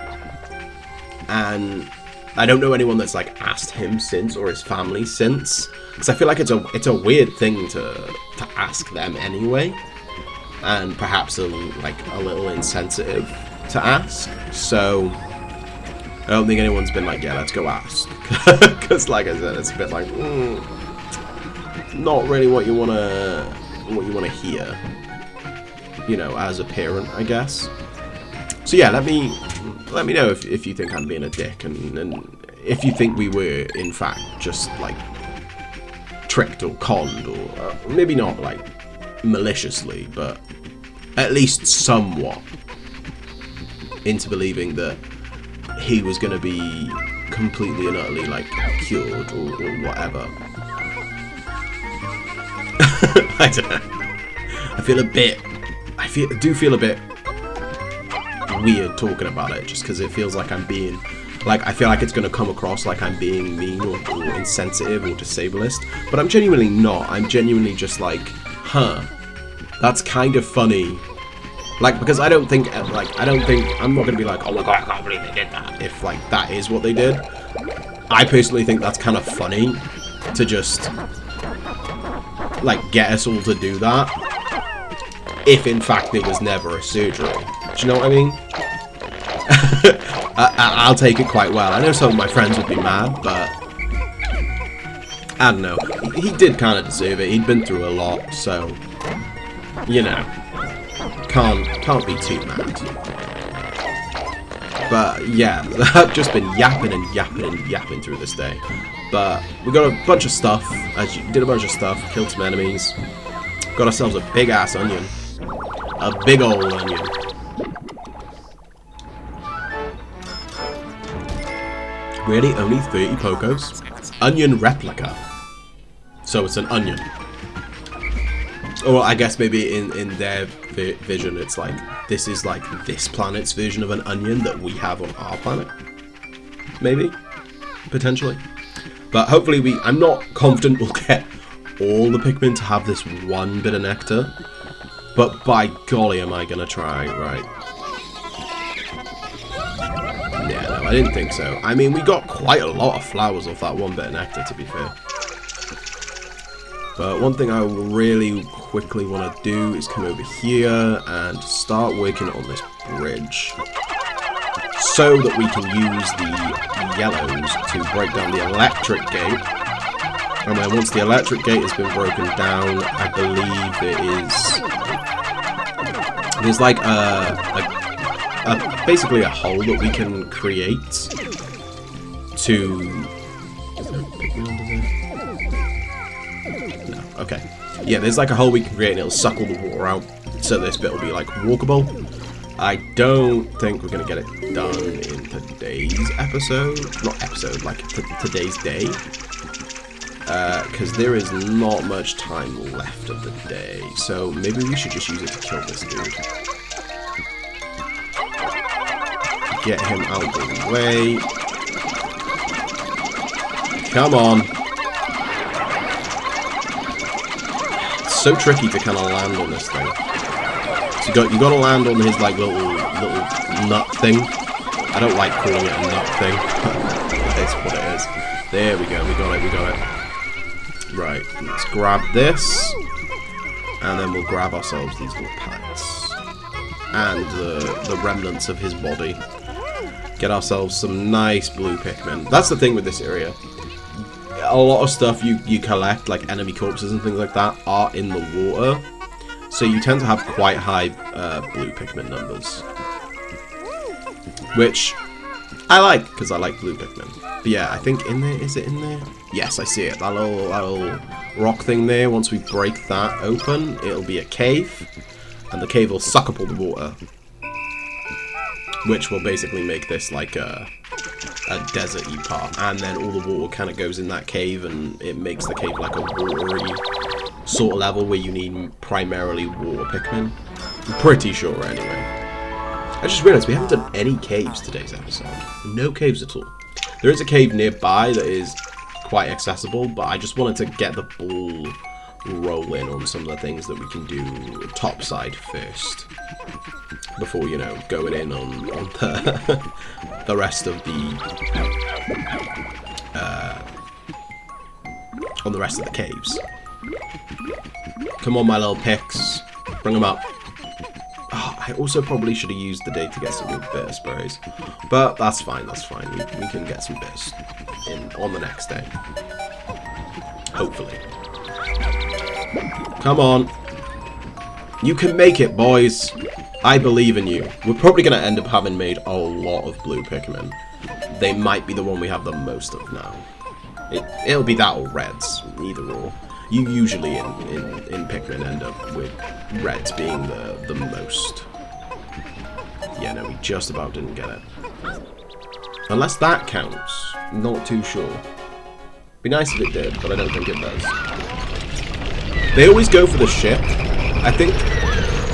And I don't know anyone that's, like, asked him since, or his family since, because I feel like it's a weird thing to ask them anyway, and perhaps a little insensitive to ask. So I don't think anyone's been like, yeah, let's go ask, because like I said, it's a bit like not really what you wanna hear, you know, as a parent, I guess. So yeah, let me know if you think I'm being a dick, and if you think we were in fact just, like, tricked or conned, or maybe not like maliciously, but at least somewhat into believing that he was going to be completely and utterly, like, cured or whatever. I don't know. I do feel a bit weird talking about it, just because it feels like I'm being, like, I feel like it's going to come across like I'm being mean or insensitive or disableist, but I'm genuinely not. I'm genuinely just like, huh, that's kind of funny. Like, because I'm not going to be like, oh my god, I can't believe they did that, if, like, that is what they did. I personally think that's kind of funny to just, like, get us all to do that, if in fact there was never a surgery. Do you know what I mean? I'll take it quite well. I know some of my friends would be mad, but I don't know. He did kind of deserve it. He'd been through a lot, so, you know, can't be too mad. But yeah, I've just been yapping and yapping and yapping through this day. But we got a bunch of stuff. Did a bunch of stuff. Killed some enemies. Got ourselves a big ass onion. A big old onion. Really? Only 30 Pokos? Onion replica. So it's an onion. Or I guess maybe in their vision it's like, this is like this planet's version of an onion that we have on our planet. Maybe? Potentially. But hopefully I'm not confident we'll get all the Pikmin to have this one bit of nectar. But by golly am I gonna try, right? Yeah, no, I didn't think so. I mean, we got quite a lot of flowers off that one bit of nectar, to be fair. But one thing I really quickly want to do is come over here and start working on this bridge. So that we can use the yellows to break down the electric gate. And then once the electric gate has been broken down, I believe there's like basically a hole that we can create to... Is there a Pikmin under there? No, okay. Yeah, there's like a hole we can create and it'll suck all the water out, so this bit will be like walkable. I don't think we're going to get it done in today's episode. Not episode, like today's day. Because there is not much time left of the day. So maybe we should just use it to kill this dude. Get him out of the way. Come on. It's so tricky to kind of land on this thing. So you got to land on his like little nut thing. I don't like calling it a nut thing, but that's what it is. There we go. We got it. Right. Let's grab this, and then we'll grab ourselves these little pellets and the remnants of his body. Get ourselves some nice blue Pikmin. That's the thing with this area. A lot of stuff you collect, like enemy corpses and things like that, are in the water. So you tend to have quite high blue Pikmin numbers. Which I like, because I like blue Pikmin. But yeah, I think in there, is it in there? Yes, I see it. That little rock thing there, once we break that open, it'll be a cave. And the cave will suck up all the water. Which will basically make this like a desert-y part. And then all the water kind of goes in that cave, and it makes the cave like a watery sort of level where you need primarily water Pikmin. I'm pretty sure, anyway. I just realised we haven't done any caves today's episode. No caves at all. There is a cave nearby that is quite accessible, but I just wanted to get the ball rolling on some of the things that we can do topside first. Before, you know, going in on the rest of the caves. Come on, my little picks. Bring them up. Oh, I also probably should have used the day to get some good bitter sprays. But that's fine, that's fine. We can get some bits on the next day. Hopefully. Come on. You can make it, boys. I believe in you. We're probably going to end up having made a lot of blue Pikmin. They might be the one we have the most of now. It'll be that or reds, either or. You usually in Pikmin end up with reds being the most. Yeah, no, we just about didn't get it. Unless that counts. Not too sure. Be nice if it did, but I don't think it does. They always go for the ship.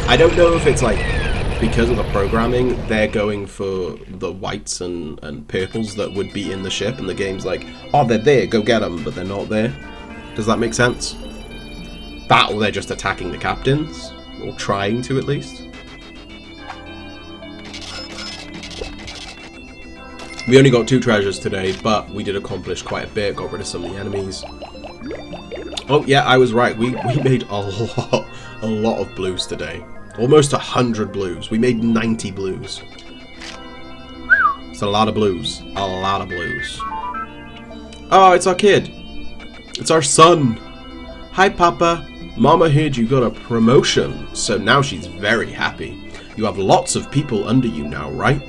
I don't know if it's like, because of the programming, they're going for the whites and purples that would be in the ship, and the game's like, oh, they're there, go get them, but they're not there. Does that make sense? That, or they're just attacking the captains, or trying to at least. We only got 2 treasures today, but we did accomplish quite a bit, got rid of some of the enemies. Oh yeah, I was right, we made a lot of blues today. Almost 100 blues. We made 90 blues. It's a lot of blues. A lot of blues. Oh, it's our kid. It's our son. Hi, Papa. Mama heard you got a promotion, so now she's very happy. You have lots of people under you now, right?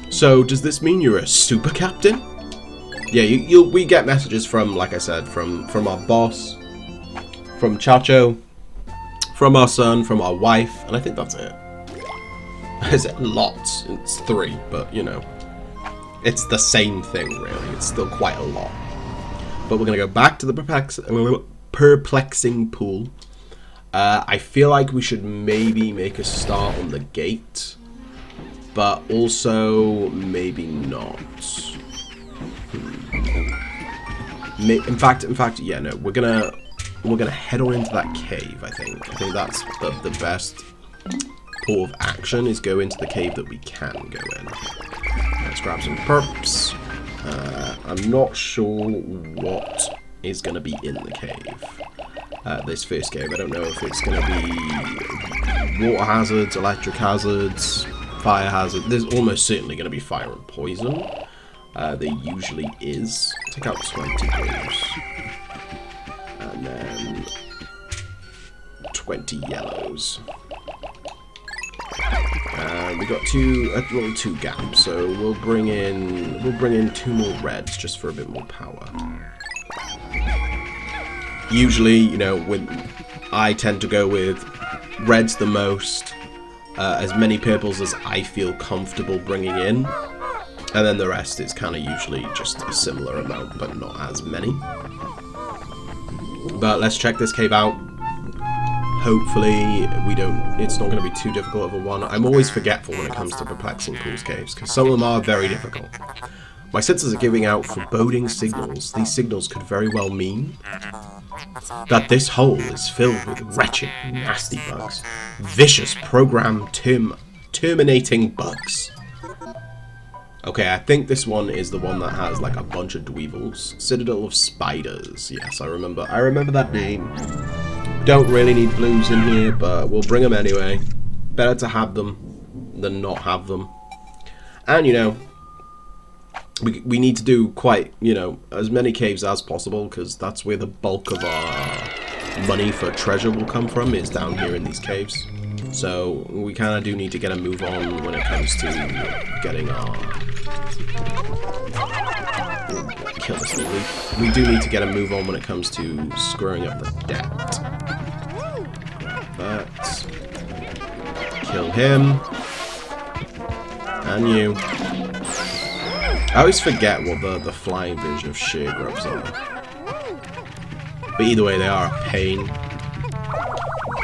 So, does this mean you're a super captain? Yeah, we get messages from, like I said, from our boss, from Chacho, from our son, from our wife, and I think that's it. Is it lots? It's 3, but you know. It's the same thing, really. It's still quite a lot. But we're going to go back to the perplexing pool. I feel like we should maybe make a start on the gate. But also, maybe not. In fact, yeah, no. We're gonna head on into that cave. I think that's the best port of action is go into the cave that we can go in. Let's grab some perps. I'm not sure what is gonna be in the cave. This first cave, I don't know if it's gonna be water hazards, electric hazards, fire hazard. There's almost certainly gonna be fire and poison. There usually is. Take out 20 blues. And then 20 yellows. And we got two gaps, so we'll bring in 2 more reds just for a bit more power. Usually, you know, I tend to go with reds the most, as many purples as I feel comfortable bringing in. And then the rest is kind of usually just a similar amount, but not as many. But let's check this cave out. Hopefully it's not going to be too difficult of a one. I'm always forgetful when it comes to perplexing pools caves, because some of them are very difficult. My senses are giving out foreboding signals. These signals could very well mean that this hole is filled with wretched, nasty bugs. Vicious program terminating bugs. Okay, I think this one is the one that has like a bunch of dweevils. Citadel of Spiders. Yes, I remember that name. Don't really need blues in here, but we'll bring them anyway. Better to have them than not have them. And, you know, we need to do quite, you know, as many caves as possible, because that's where the bulk of our money for treasure will come from, is down here in these caves. So we kind of do need to get a move on when it comes to getting our... Kill this leaf. We do need to get a move on when it comes to screwing up the debt. Grab that. Kill him. And you. I always forget what the flying version of sheer grubs are. But either way, they are a pain.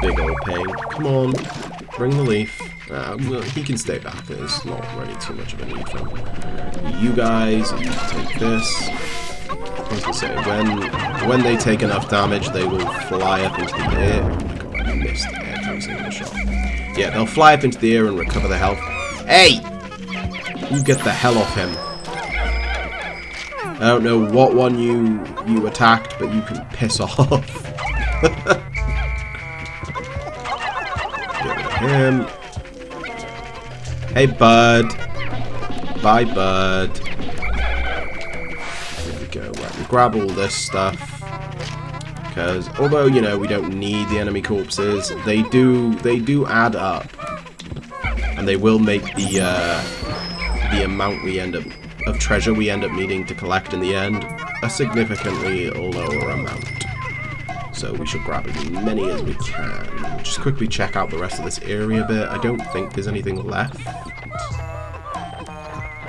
Big old pain. Come on, bring the leaf. Well, he can stay back. There's not really too much of a need for him. You guys, you take this. I was gonna say, when they take enough damage, they will fly up into the air. Oh my god, I missed every single shot. Yeah, they'll fly up into the air and recover the health. Hey! You get the hell off him. I don't know what one you attacked, but you can piss off. Him. Hey, bud. Bye, bud. Here we go. Right, we grab all this stuff. Because although, you know, we don't need the enemy corpses, they do add up. And they will make the amount we end up of treasure we end up needing to collect in the end a significantly lower amount. So we should grab as many as we can. Just quickly check out the rest of this area a bit. I don't think there's anything left.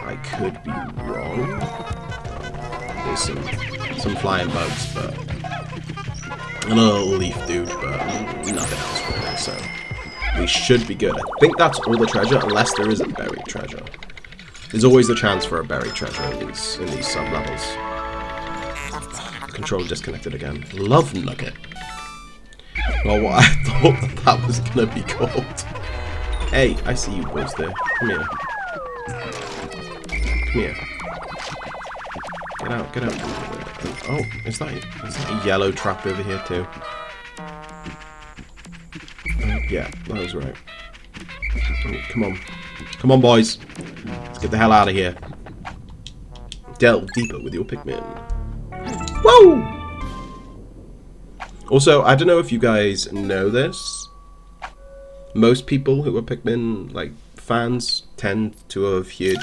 I could be wrong. There's some flying bugs, but and a little leaf dude, but nothing else really. So we should be good. I think that's all the treasure, unless there is a buried treasure. There's always a chance for a buried treasure in these sub-levels. Controller disconnected again. Love Nugget. Well, what I thought that was gonna be called. Hey, I see you boys there. Come here. Come here. Get out, get out. Oh, is that a yellow trap over here too? Yeah, that was right. Oh, come on. Come on, boys. Let's get the hell out of here. Delve deeper with your Pikmin. Whoa! Also, I don't know if you guys know this. Most people who are Pikmin like fans tend to have heard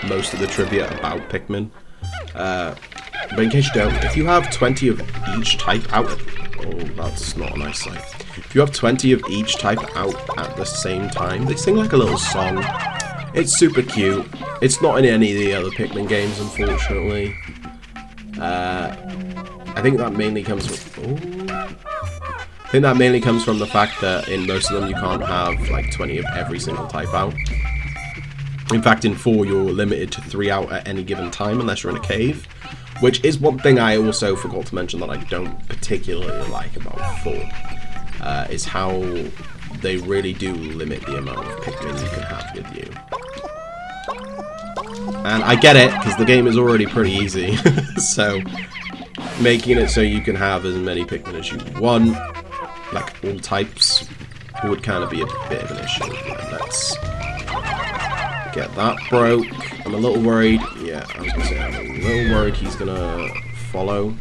most of the trivia about Pikmin. But in case you don't, if you have 20 of each type out, oh, that's not a nice sight. If you have 20 of each type out at the same time, they sing like a little song. It's super cute. It's not in any of the other Pikmin games, unfortunately. I think that mainly comes from... I think that mainly comes from the fact that in most of them you can't have like 20 of every single type out. In fact, in 4 you're limited to 3 out at any given time unless you're in a cave. Which is one thing I also forgot to mention that I don't particularly like about 4. Is how they really do limit the amount of Pikmin you can have with you. And I get it, because the game is already pretty easy. So, making it so you can have as many Pikmin as you want, like all types, would kind of be a bit of an issue. Right, let's get that broke. I'm a little worried. Yeah, I was going to say, I'm a little worried he's going to follow.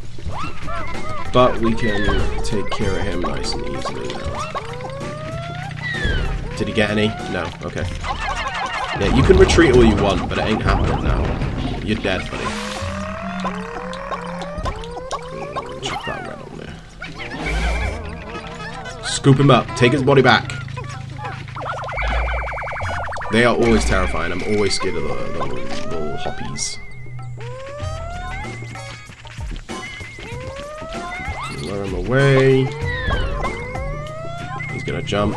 But we can take care of him nice and easily now. Did he get any? No. Okay. Yeah, you can retreat all you want, but it ain't happening now. You're dead, buddy. Chuck that red on there. Scoop him up. Take his body back. They are always terrifying. I'm always scared of the little hoppies. Lure him away. He's gonna jump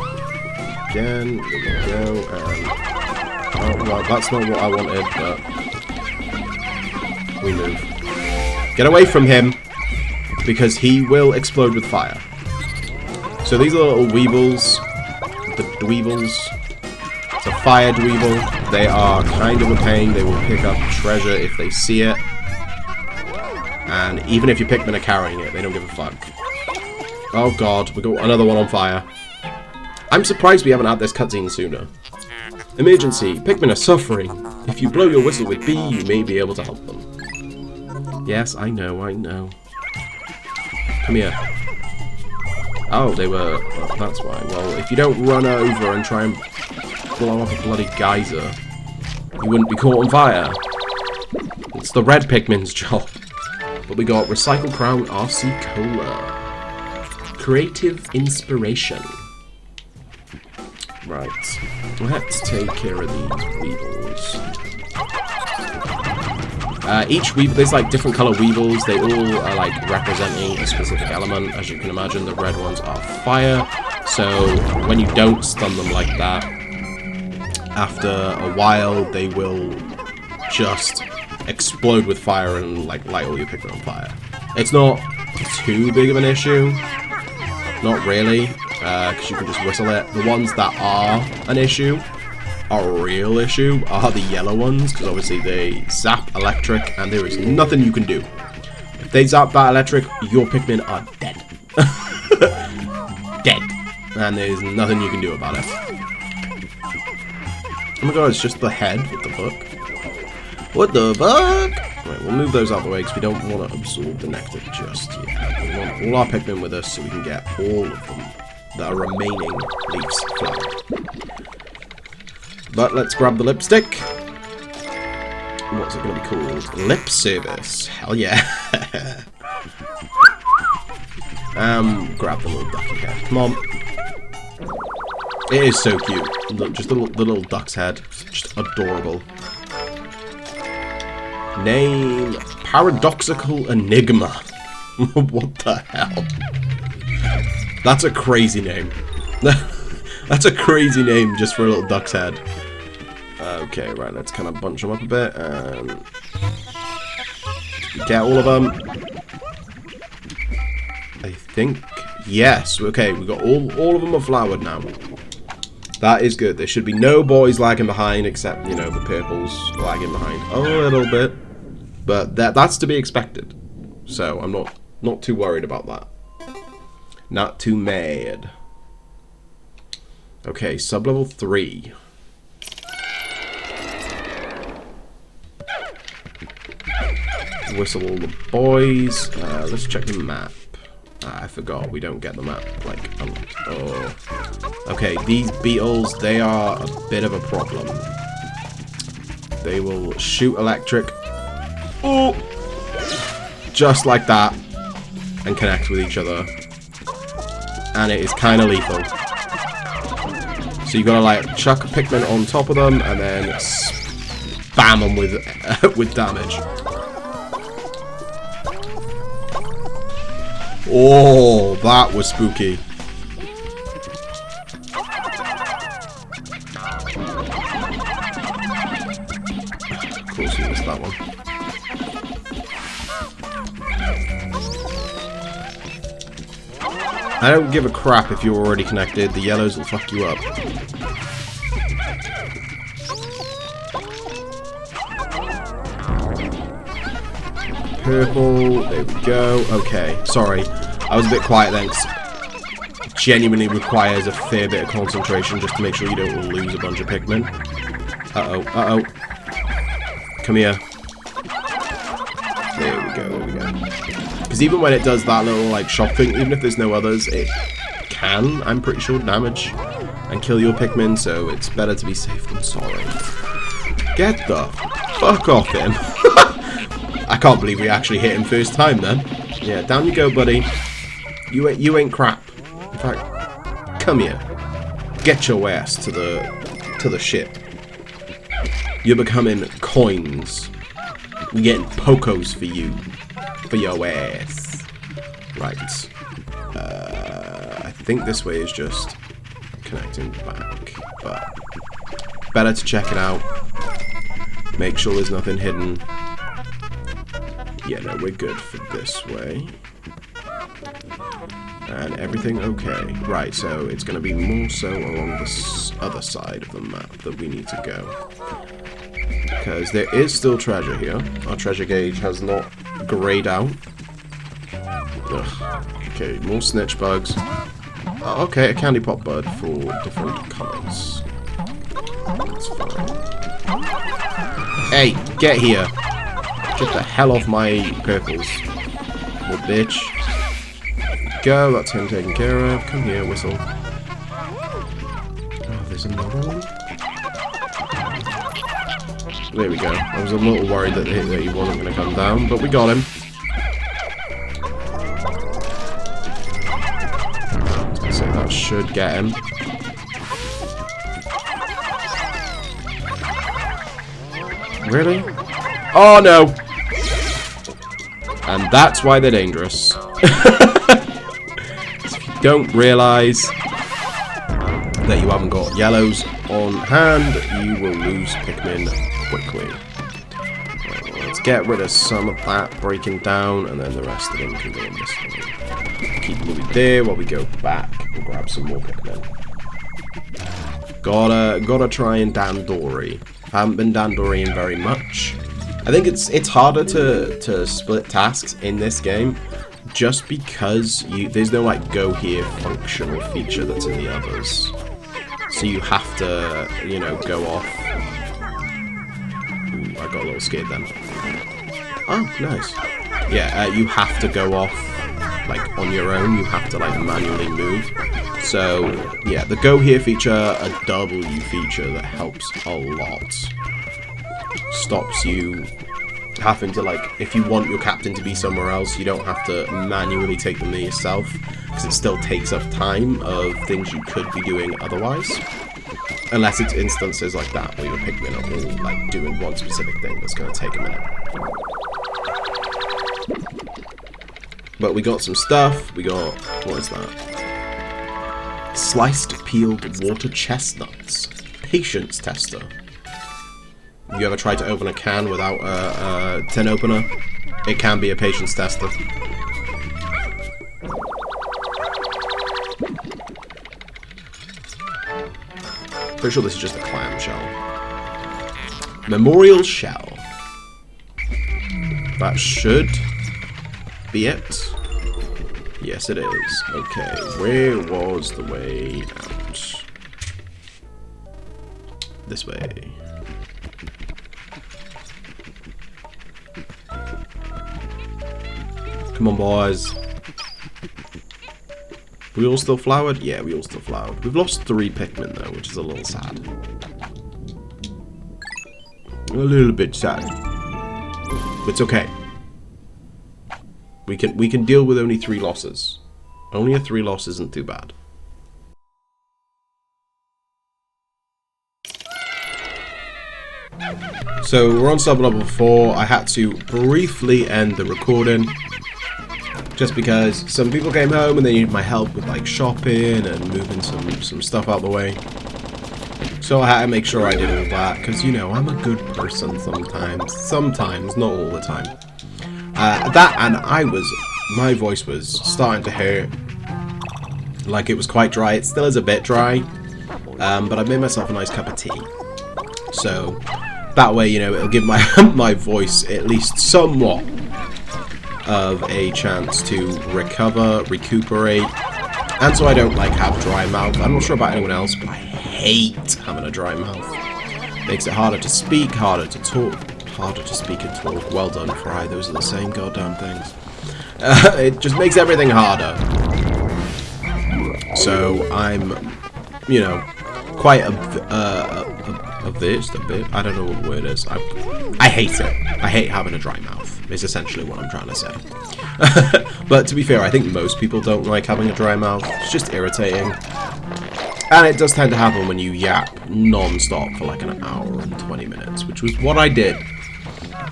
again. There we go. And oh, well, that's not what I wanted, but we move. Get away from him, because he will explode with fire. So these are little weevils, the dweevils. It's a fire dweeble. They are kind of a pain. They will pick up treasure if they see it. And even if your Pikmin are carrying it, they don't give a fuck. Oh god, we got another one on fire. I'm surprised we haven't had this cutscene sooner. Emergency, Pikmin are suffering. If you blow your whistle with B, you may be able to help them. Yes, I know, I know. Come here. Oh, they were... well, that's why. Well, if you don't run over and try and blow up a bloody geyser, you wouldn't be caught on fire. It's the red Pikmin's job. But we got Recycle Crown RC Cola. Creative inspiration. Right. Let's take care of these weevils. Each weevil, there's like different color weevils. They all are like representing a specific element. As you can imagine, the red ones are fire. So when you don't stun them like that, after a while they will just explode with fire and like light all your Pikmin on fire. It's not too big of an issue. Not really, because you can just whistle it. The ones that are an issue, a real issue, are the yellow ones, because obviously they zap electric, and there is nothing you can do. If they zap that electric, your Pikmin are dead. Dead. And there's nothing you can do about it. Oh my god, it's just the head. What the fuck? What the fuck? Right, we'll move those out of the way because we don't want to absorb the nectar just yet. We want all our Pikmin with us so we can get all of them that are remaining leaves flowered. But let's grab the lipstick. What's it going to be called? Lip service. Hell yeah. Grab the little ducky head. Come on. It is so cute. Look, just the little duck's head. Just adorable. Name, Paradoxical Enigma. What the hell? That's a crazy name. That's a crazy name just for a little duck's head. Okay, right, let's kind of bunch them up a bit. Get all of them. I think, yes. Okay, we got all of them are flowered now. That is good. There should be no boys lagging behind, except, you know, the purples lagging behind a little bit. But that's to be expected. So I'm not too worried about that. Not too mad. Okay, sub-level 3. Whistle all the boys. Let's check the map. I forgot, we don't get the map, like, oh. Okay, these beetles, they are a bit of a problem. They will shoot electric. Oh! Just like that. And connect with each other. And it is kind of lethal. So you gotta like chuck a Pikmin on top of them and then spam them with damage. Oh, that was spooky. Of course we missed that one. I don't give a crap if you're already connected, the yellows will fuck you up. Purple, there we go. Okay, sorry. I was a bit quiet then, 'cause it genuinely requires a fair bit of concentration just to make sure you don't lose a bunch of Pikmin. Uh-oh, uh-oh. Come here. There we go, there we go. Because even when it does that little, like, shock thing, even if there's no others, it can, I'm pretty sure, damage and kill your Pikmin, so it's better to be safe than sorry. Get the fuck off him. I can't believe we actually hit him first time then. Yeah, down you go, buddy. You ain't crap. In fact, come here. Get your ass to the ship. You're becoming coins. We're getting pokos for you. For your ass. Right. I think this way is just connecting back. But better to check it out. Make sure there's nothing hidden. Yeah, no, we're good for this way. And everything okay. Right, so it's going to be more so along this other side of the map that we need to go. Because there is still treasure here. Our treasure gauge has not grayed out. Ugh. Okay, more snitch bugs. Oh, okay, a candy pop bud for different colours. That's fine. Hey, get here! Get the hell off my purples. Little bitch. Go, that's him taken care of. Come here, whistle. Oh, there's another one? There we go. I was a little worried that he wasn't going to come down, but we got him. So that should get him. Really? Oh no! And that's why they're dangerous. If you don't realise that you haven't got yellows on hand, you will lose Pikmin quickly. Right, well, let's get rid of some of that breaking down, and then the rest of them can go in this way. Keep Louis there while we go back and grab some more Pikmin. Gotta try and Dandori. I haven't been Dandoring very much. I think it's harder to split tasks in this game just because there's no like go here functional feature that's in the others. So you have to, you know, go off. Ooh, I got a little scared then. Oh, nice. Yeah, you have to go off like on your own. You have to like manually move. So yeah, the go here feature, a W feature that helps a lot. Stops you having to, like, if you want your captain to be somewhere else, you don't have to manually take them there yourself, because it still takes up time of things you could be doing otherwise. Unless it's instances like that, where your Pikmin are all, like, doing one specific thing that's going to take a minute. But we got some stuff, we got, what is that? Sliced peeled water chestnuts. Patience tester. You ever tried to open a can without a tin opener? It can be a patience tester. Pretty sure this is just a clam shell. Memorial shell. That should be it. Yes, it is. Okay, where was the way out? This way. Come on, boys. We all still flowered? Yeah, we all still flowered. We've lost 3 Pikmin, though, which is a little sad. A little bit sad. It's okay. We can deal with only 3 losses. Only a 3 loss isn't too bad. So we're on sub level 4. I had to briefly end the recording just because some people came home and they needed my help with like shopping and moving some stuff out the way. So I had to make sure I did all that because, you know, I'm a good person sometimes, not all the time. That and my voice was starting to hurt. Like it was quite dry. It still is a bit dry, but I made myself a nice cup of tea. So that way, you know, it'll give my my voice at least somewhat of a chance to recuperate, and so I don't like have dry mouth. I'm not sure about anyone else, but I hate having a dry mouth. Makes it harder to speak, harder to talk, harder to speak and talk. Well done, Fry. Those are the same goddamn things. It just makes everything harder. So I'm, you know, quite averse, a bit. I don't know what the word is. I hate it. I hate having a dry mouth. Is essentially what I'm trying to say. But to be fair, I think most people don't like having a dry mouth. It's just irritating. And it does tend to happen when you yap non-stop for like an hour and 20 minutes, which was what I did.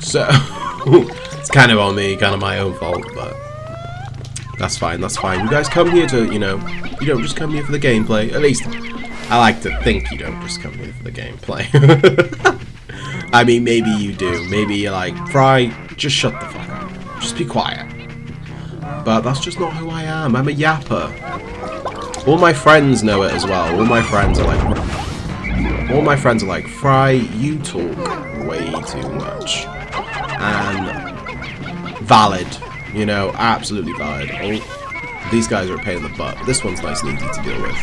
So, it's kind of on me, kind of my own fault, but that's fine, that's fine. You guys come here to, you know, you don't just come here for the gameplay. At least, I like to think you don't just come here for the gameplay. I mean, maybe you do. Maybe you're like, Fry, just shut the fuck up. Just be quiet. But that's just not who I am. I'm a yapper. All my friends know it as well. All my friends are like, Fry, you talk way too much. And valid. You know, absolutely valid. Oh, these guys are a pain in the butt. But this one's nice and easy to deal with.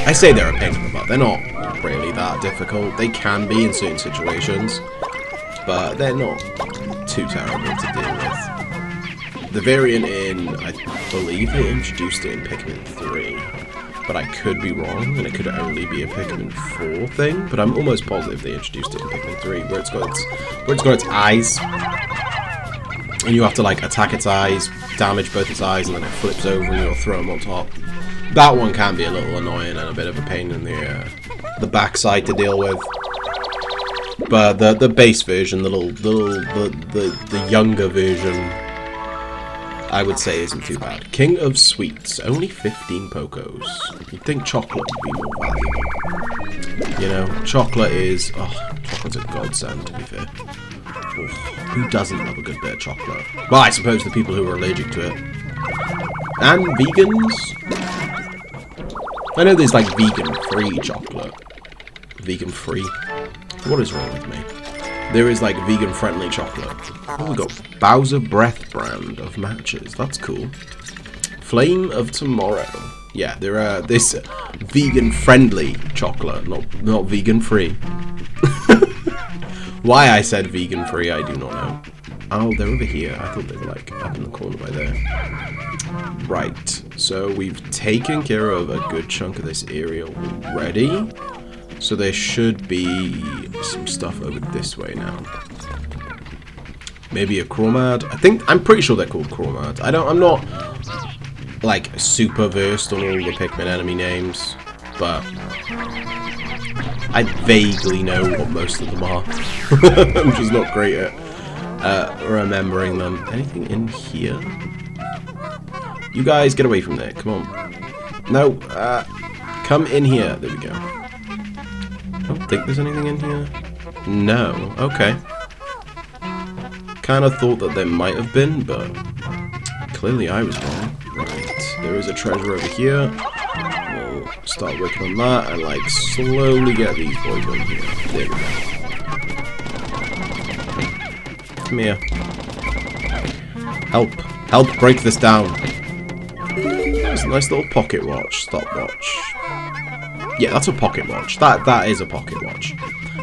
I say they're a pain in the butt. They're not really that difficult. They can be in certain situations, but they're not too terrible to deal with. The variant in, I believe they introduced it in Pikmin 3, but I could be wrong, and it could only be a Pikmin 4 thing, but I'm almost positive they introduced it in Pikmin 3, where it's got its eyes, and you have to like attack its eyes, damage both its eyes, and then it flips over and you'll throw them on top. That one can be a little annoying and a bit of a pain in the backside to deal with. But the base version, the younger version, I would say isn't too bad. King of Sweets, only 15 Pokos. You'd think chocolate would be more valuable. You know, chocolate is, chocolate's a godsend, to be fair. Oh, who doesn't love a good bit of chocolate? Well, I suppose the people who are allergic to it. And vegans. I know there's like vegan-free chocolate. Vegan-free? What is wrong with me? There is like vegan-friendly chocolate. Oh, we got Bowser Breath brand of matches. That's cool. Flame of Tomorrow. Yeah, there are this vegan-friendly chocolate, not vegan-free. Why I said vegan-free, I do not know. Oh, they're over here. I thought they were like up in the corner by there. Right, so we've taken care of a good chunk of this area already. So there should be some stuff over this way now. Maybe a Chromad. I'm pretty sure they're called Chromad. I'm not like super versed on all the Pikmin enemy names, but I vaguely know what most of them are. I'm just not great at remembering them. Anything in here? You guys get away from there. Come on. No. Come in here. There we go. I don't think there's anything in here. No. Okay. Kind of thought that there might have been, but clearly I was wrong. Right. There is a treasure over here. We'll start working on that and like slowly get these boys over here. There we go. Come here. Help. Help break this down. There's a nice little pocket watch. Stopwatch. Yeah, that's a pocket watch. That is a pocket watch.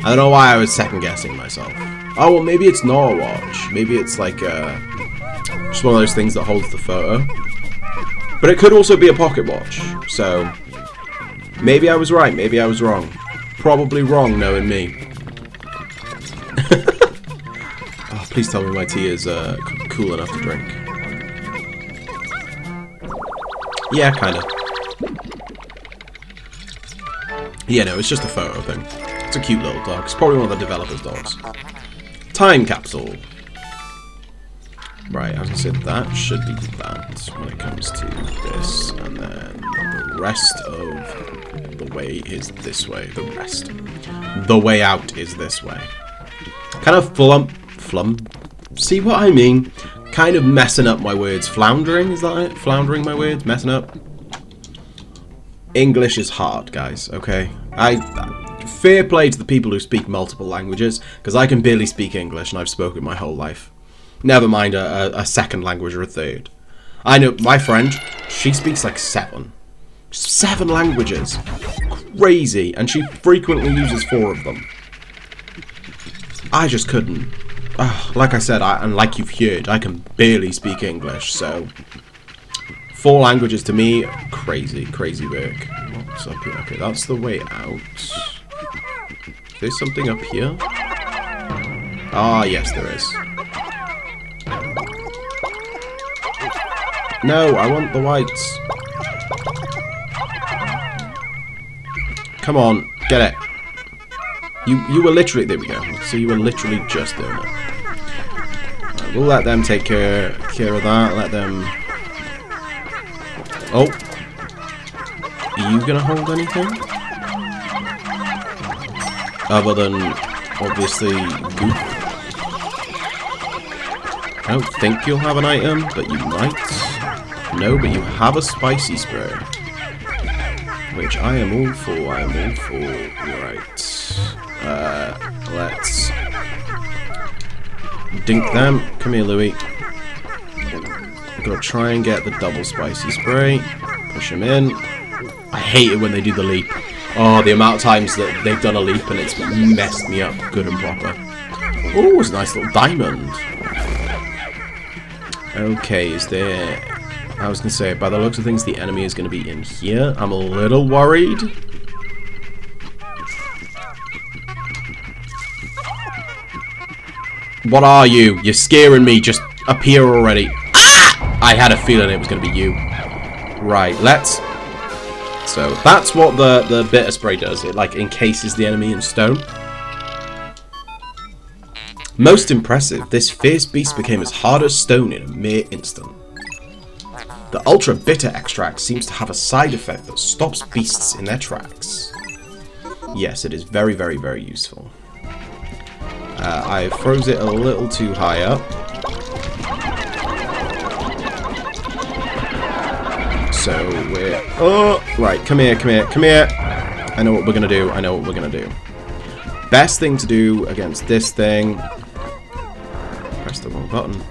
I don't know why I was second guessing myself. Oh, well, maybe it's not a watch. Maybe it's like just one of those things that holds the photo. But it could also be a pocket watch. So maybe I was right. Maybe I was wrong. Probably wrong, knowing me. Oh, please tell me my tea is cool enough to drink. Yeah, kind of. Yeah, no, it's just a photo thing. It's It's a cute little dog. It's probably one of the developers' dogs. Time capsule. Right, I was going to say that should be that when it comes to this, and then the rest of the way is this way. The rest. The way out is this way. Kind of see what I mean? Kind of messing up my words. Floundering, is that it? Floundering my words? Messing up? English is hard, guys, okay? Fair play to the people who speak multiple languages, because I can barely speak English, and I've spoken my whole life. Never mind a second language or a third. I know my friend, she speaks like 7. 7 languages. Crazy. And she frequently uses 4 of them. I just couldn't. Like I said, and like you've heard, I can barely speak English, so 4 languages to me, crazy, crazy work. What's up here? Okay, that's the way out. There's something up here? Ah, yes, there is. No, I want the whites. Come on, get it. You were literally, there we go. So you were literally just doing it. Right, we'll let them take care of that. Let them. Oh, are you gonna hold anything? Other than obviously goop. I don't think you'll have an item, but you might. No, but you have a spicy spray. Which I am all for, I am all for. Right. Let's dink them. Come here, Louis. I'm gonna try and get the double spicy spray. Push him in. I hate it when they do the leap. Oh, the amount of times that they've done a leap and it's messed me up good and proper. Oh, it's a nice little diamond. Okay, is there... I was going to say, by the looks of things, the enemy is going to be in here. I'm a little worried. What are you? You're scaring me. Just appear already. Ah! I had a feeling it was going to be you. Right, let's... So, that's what the bitter spray does. It, like, encases the enemy in stone. Most impressive, this fierce beast became as hard as stone in a mere instant. The ultra bitter extract seems to have a side effect that stops beasts in their tracks. Yes, it is very, very, very useful. I froze it a little too high up. So we're... Oh! Right, come here, come here, come here! I know what we're gonna do, I know what we're gonna do. Best thing to do against this thing... Press the wrong button.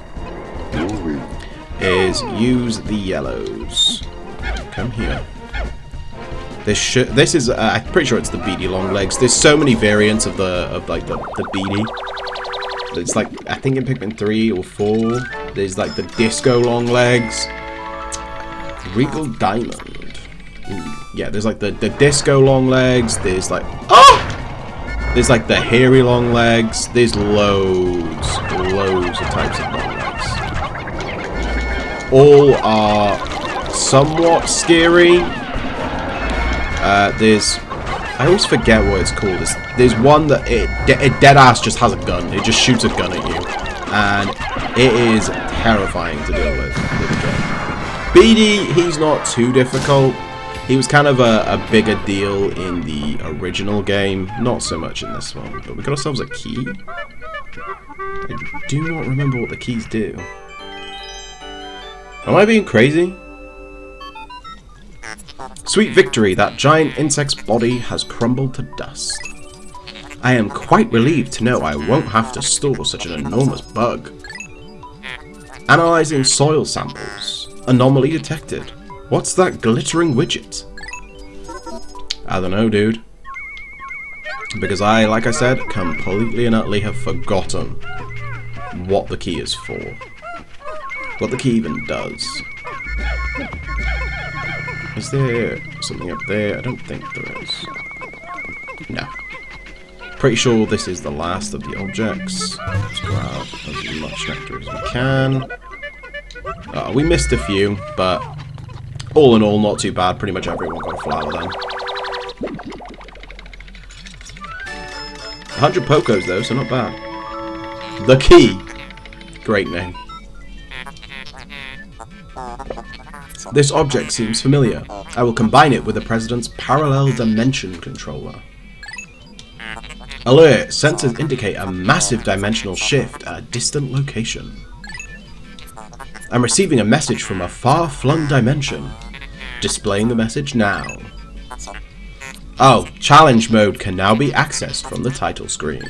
Is use the yellows. Come here. This is I'm pretty sure it's the beady long legs. There's so many variants of the beady. It's like I think in Pikmin 3 or 4 there's like the disco long legs. Regal diamond. Ooh. Yeah, there's like the disco long legs. There's like there's like the hairy long legs. There's loads of types of long legs. All are somewhat scary. I always forget what it's called. There's one that it dead ass just has a gun. It just shoots a gun at you, and it is terrifying to deal with. Beady, he's not too difficult. He was kind of a bigger deal in the original game, not so much in this one. But we got ourselves a key. I do not remember what the keys do. Am I being crazy? Sweet victory, that giant insect's body has crumbled to dust. I am quite relieved to know I won't have to store such an enormous bug. Analyzing soil samples. Anomaly detected. What's that glittering widget? I don't know, dude. Because I, like I said, completely and utterly have forgotten what the key is for. What the key even does. Is there something up there? I don't think there is. No. Pretty sure this is the last of the objects. Let's grab as much nectar as we can. We missed a few, but all in all, not too bad. Pretty much everyone got a flower then. 100 Pokos though, so not bad. The Key. Great name. This object seems familiar. I will combine it with the President's parallel dimension controller. Alert! Sensors indicate a massive dimensional shift at a distant location. I'm receiving a message from a far-flung dimension. Displaying the message now. Oh, challenge mode can now be accessed from the title screen.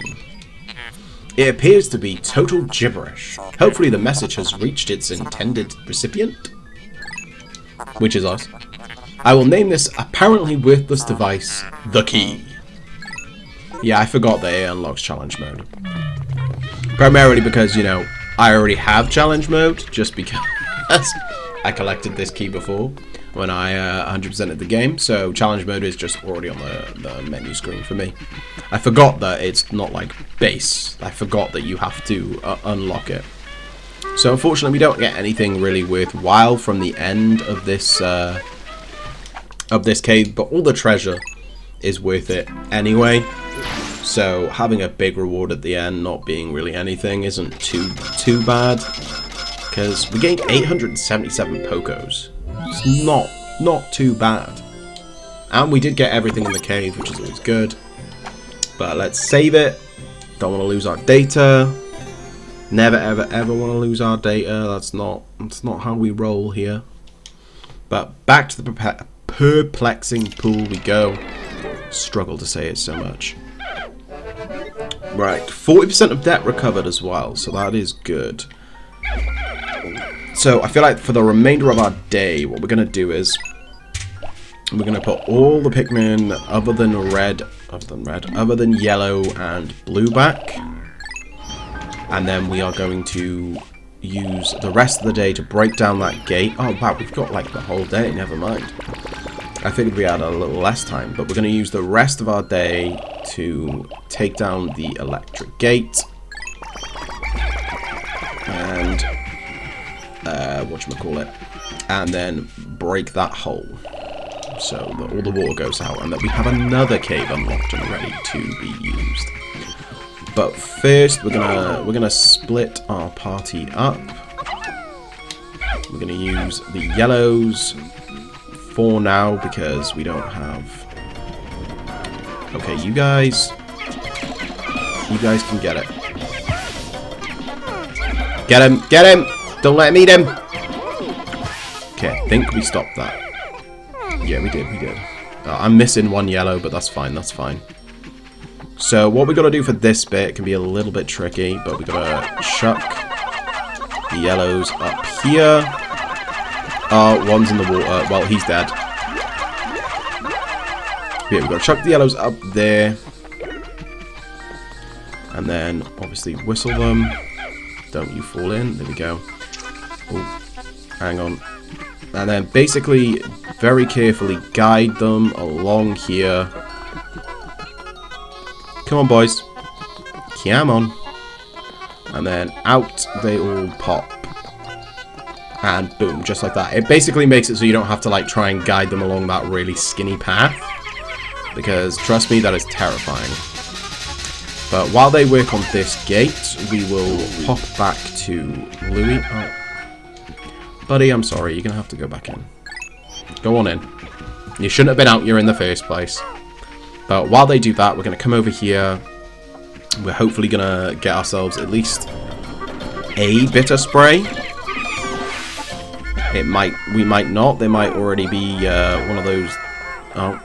It appears to be total gibberish. Hopefully the message has reached its intended recipient. Which is us. I will name this apparently worthless device the Key. Yeah, I forgot that it unlocks challenge mode. Primarily because, you know, I already have challenge mode, just because I collected this key before when I 100%ed the game, so challenge mode is just already on the menu screen for me. I forgot that it's not like base. I forgot that you have to unlock it. So unfortunately we don't get anything really worthwhile from the end of this cave, but all the treasure is worth it anyway. So having a big reward at the end not being really anything isn't too bad, because we gained 877 Pokos. It's not too bad, and we did get everything in the cave, which is always good. But let's save it. Don't want to lose our data. Never ever want to lose our data. That's not how we roll here. But back to the perplexing pool we go. Struggle to say it so much. Right, 40% of debt recovered as well, so that is good. So I feel like for the remainder of our day, what we're going to do is we're going to put all the Pikmin other than yellow and blue back. And then we are going to use the rest of the day to break down that gate. Oh wow, we've got like the whole day, never mind. I figured we had a little less time, but we're going to use the rest of our day to take down the electric gate. And whatchamacallit, and then break that hole so that all the water goes out and that we have another cave unlocked and ready to be used. But first we're gonna split our party up. We're gonna use the yellows for now because we don't have. Okay, you guys can get it. Get him! Don't let him eat him! Okay, I think we stopped that. Yeah, we did. I'm missing one yellow, but that's fine. So what we got to do for this bit can be a little bit tricky, but we got to chuck the yellows up here. One's in the water. Well, he's dead. Yeah, we got to chuck the yellows up there. And then, obviously, whistle them. Don't you fall in. There we go. Oh, hang on. And then basically, very carefully guide them along here. Come on, boys. Come on. And then out they all pop. And boom, just like that. It basically makes it so you don't have to like try and guide them along that really skinny path. Because, trust me, that is terrifying. But while they work on this gate, we will pop back to Louis. Oh. Buddy, I'm sorry. You're going to have to go back in. Go on in. You shouldn't have been out here in the first place. But while they do that, we're going to come over here. We're hopefully going to get ourselves at least a bitter spray. We might not. There might already be one of those. Oh,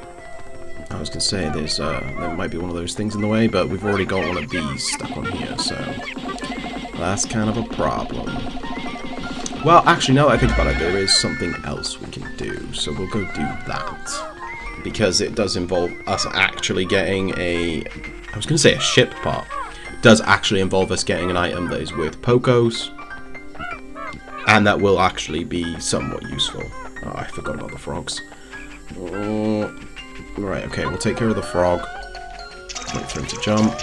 I was going to say there might be one of those things in the way, but we've already got one of these stuck on here, so that's kind of a problem. Well, actually, now that I think about it, there is something else we can do, so we'll go do that. Because it does involve us actually getting I was going to say a ship part. It does actually involve us getting an item that is worth Pokos. And that will actually be somewhat useful. Oh, I forgot about the frogs. Right, okay, we'll take care of the frog. Wait for him to jump.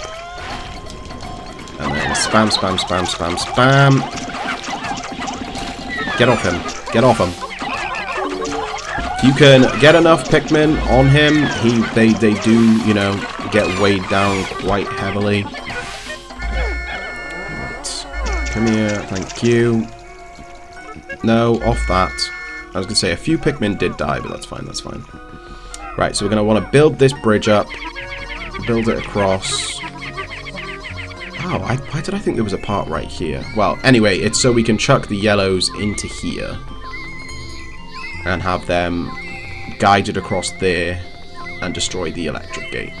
And then spam, spam, spam, spam, spam. Get off him. Get off him. If you can get enough Pikmin on him, they do, you know, get weighed down quite heavily. Right. Come here, thank you. No, off that. I was going to say, a few Pikmin did die, but that's fine, that's fine. Right, so we're going to want to build this bridge up. Build it across. Oh, why did I think there was a part right here? Well, anyway, it's so we can chuck the yellows into here. And have them guided across there and destroy the electric gate.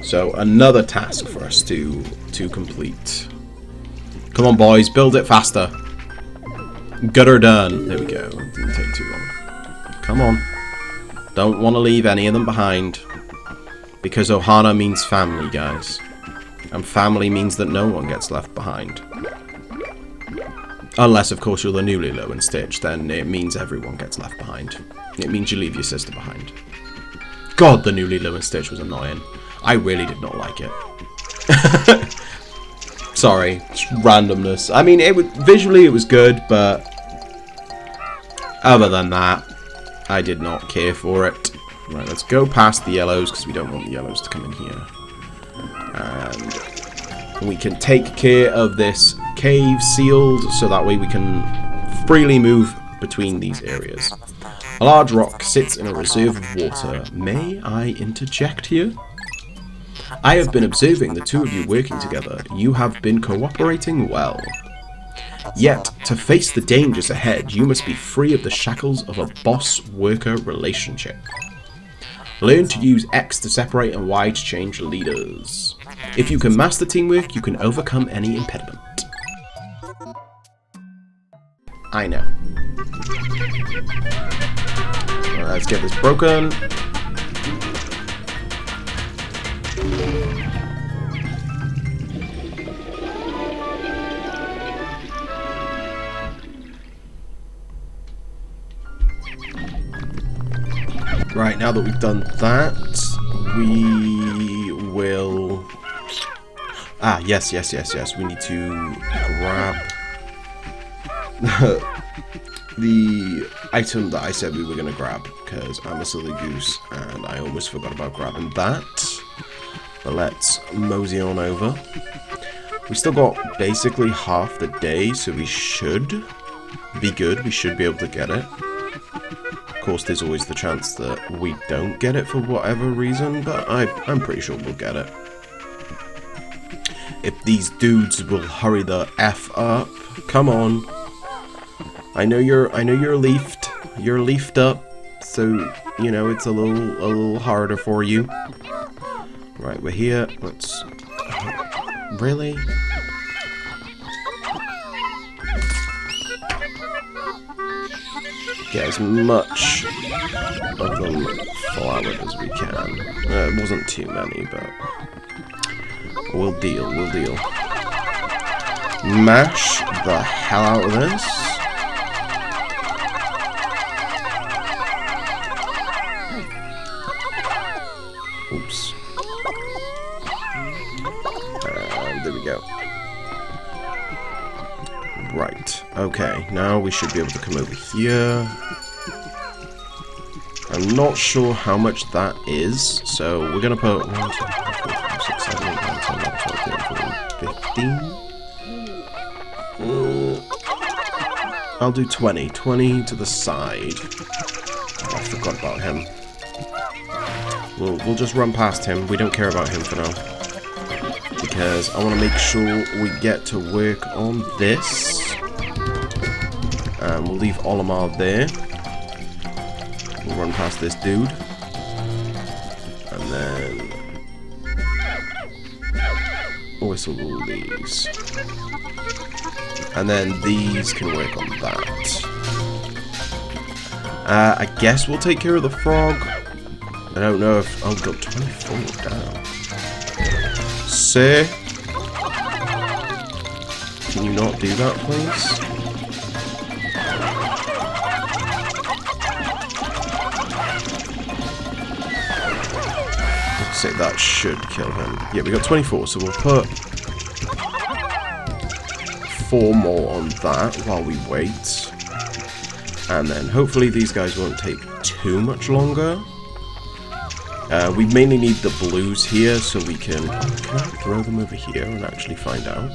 So, another task for us to complete. Come on, boys, build it faster. Get her done. There we go. Didn't take too long. Come on. Don't want to leave any of them behind. Because Ohana means family, guys. And family means that no one gets left behind. Unless, of course, you're the newly low in Stitch, then it means everyone gets left behind. It means you leave your sister behind. God, the newly low in Stitch was annoying. I really did not like it. Sorry, randomness. I mean, visually it was good, but other than that, I did not care for it. Right, let's go past the yellows, because we don't want the yellows to come in here. And we can take care of this cave sealed, so that way we can freely move between these areas. A large rock sits in a reserve of water. May I interject here? I have been observing the two of you working together. You have been cooperating well. Yet, to face the dangers ahead, you must be free of the shackles of a boss-worker relationship. Learn to use X to separate and Y to change leaders. If you can master teamwork, you can overcome any impediment. I know. Let's get this broken. Right, now that we've done that, we will... Ah, yes. We need to grab the item that I said we were going to grab, because I'm a silly goose, and I almost forgot about grabbing that. But let's mosey on over. We still got basically half the day, so we should be good. We should be able to get it. Of course, there's always the chance that we don't get it for whatever reason, but I'm pretty sure we'll get it. If these dudes will hurry the F up. Come on. I know you're leafed. You're leafed up, so you know it's a little harder for you. Right, we're here. Let's really. Get as much of them flowered as we can. It wasn't too many, but we'll deal. Mash the hell out of this. Oops. And there we go. Right, okay, now we should be able to come over here. I'm not sure how much that is, so we're going to put 1, 2, 3, 4, 5, 6, 7, 8, 9, 10, 11, 12, 13, 14, 15. I'll do 20. 20 to the side. Oh, I forgot about him. We'll just run past him. We don't care about him for now. Because I want to make sure we get to work on this. And we'll leave Olimar there. We'll run past this dude. And then whistle these. And then these can work on that. I guess we'll take care of the frog. I don't know if... Oh, we've got 24 down. Sir? Can you not do that, please? Let's say that should kill him. Yeah, we got 24, so we'll put 4 more on that while we wait. And then hopefully these guys won't take too much longer. We mainly need the blues here, so we can throw them over here and actually find out.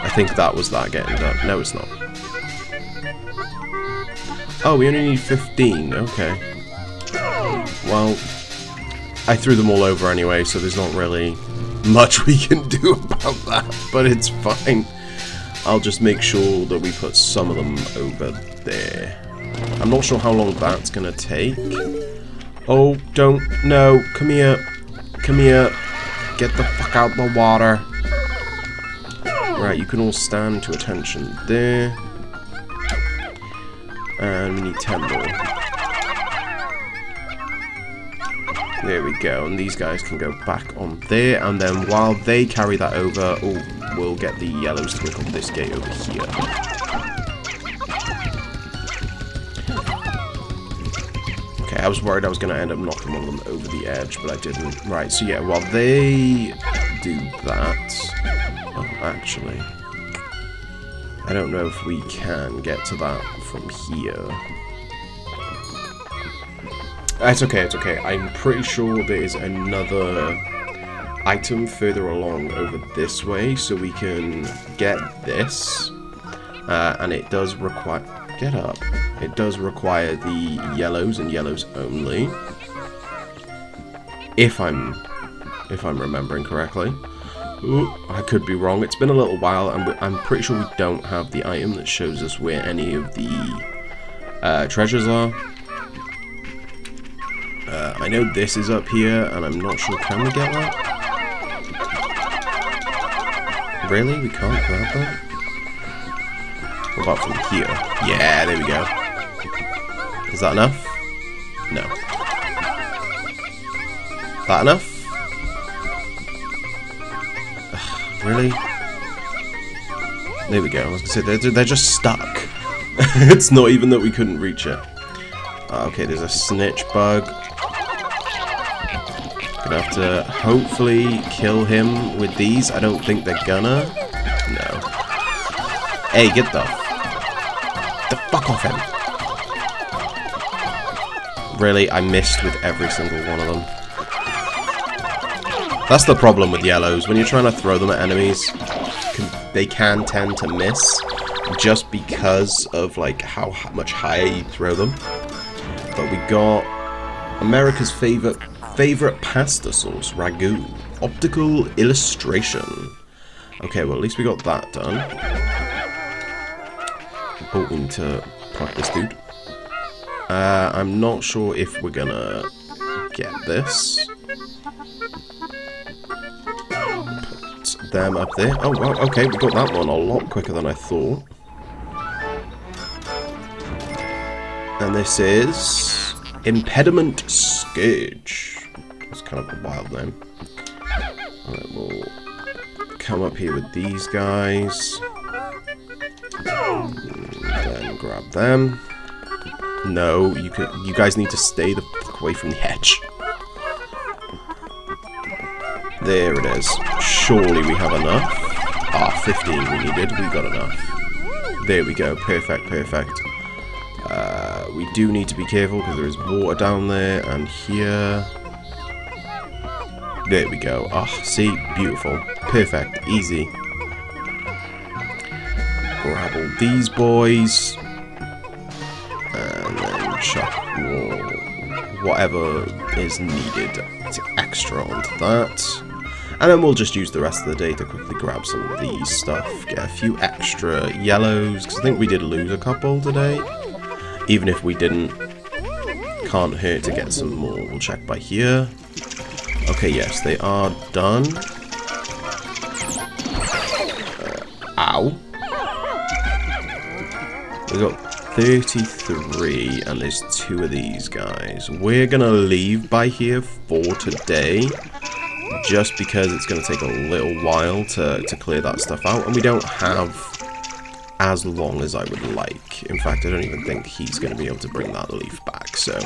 I think that was that getting done. No, it's not. Oh, we only need 15. Okay. Well, I threw them all over anyway, so there's not really much we can do about that, but it's fine. I'll just make sure that we put some of them over there. I'm not sure how long that's gonna take. Oh, don't. No, come here. Come here. Get the fuck out the water. Right, you can all stand to attention there. And we need 10 more. There we go, and these guys can go back on there, and then while they carry that over, we'll get the yellows to work on this gate over here. Okay, I was worried I was going to end up knocking one of them over the edge, but I didn't. Right, so yeah, while they do that... Oh, actually... I don't know if we can get to that from here. It's okay, it's okay. I'm pretty sure there is another item further along over this way, so we can get this. And it does require... Get up. It does require the yellows and yellows only. If I'm remembering correctly. Ooh, I could be wrong. It's been a little while, and I'm pretty sure we don't have the item that shows us where any of the treasures are. I know this is up here, and I'm not sure. Can we get that? Really? We can't grab that? What about from here? Yeah, there we go. Is that enough? No. That enough? Really? There we go. I was gonna say they're just stuck. It's not even that we couldn't reach it. Okay, there's a snitch bug. Gonna have to hopefully kill him with these. I don't think they're gonna. No. Hey, get the fuck off him. Really, I missed with every single one of them. That's the problem with yellows. When you're trying to throw them at enemies, they can tend to miss just because of like how much higher you throw them. But we got America's favorite pasta sauce, ragu, optical illustration. Okay, well at least we got that done. Oh, we need to pluck this dude. I'm not sure if we're gonna get this. Them up there. Oh, wow, okay, we got that one a lot quicker than I thought. And this is Impediment Scourge. That's kind of a wild name. Alright, we'll come up here with these guys. And then grab them. No, you guys need to stay the fuck away from the edge. There it is. Surely we have enough. Ah, 15 we needed. We got enough. There we go. Perfect, perfect. We do need to be careful because there is water down there and here. There we go. Ah, see? Beautiful. Perfect. Easy. Grab all these boys. And then chuck whatever is needed to extra onto that. And then we'll just use the rest of the day to quickly grab some of these stuff. Get a few extra yellows, because I think we did lose a couple today. Even if we didn't, can't hurt to get some more. We'll check by here. Okay, yes, they are done. Ow. We got 33, and there's 2 of these guys. We're gonna leave by here for today, just because it's gonna take a little while to clear that stuff out, and we don't have as long as I would like. In fact, I don't even think he's gonna be able to bring that leaf back, so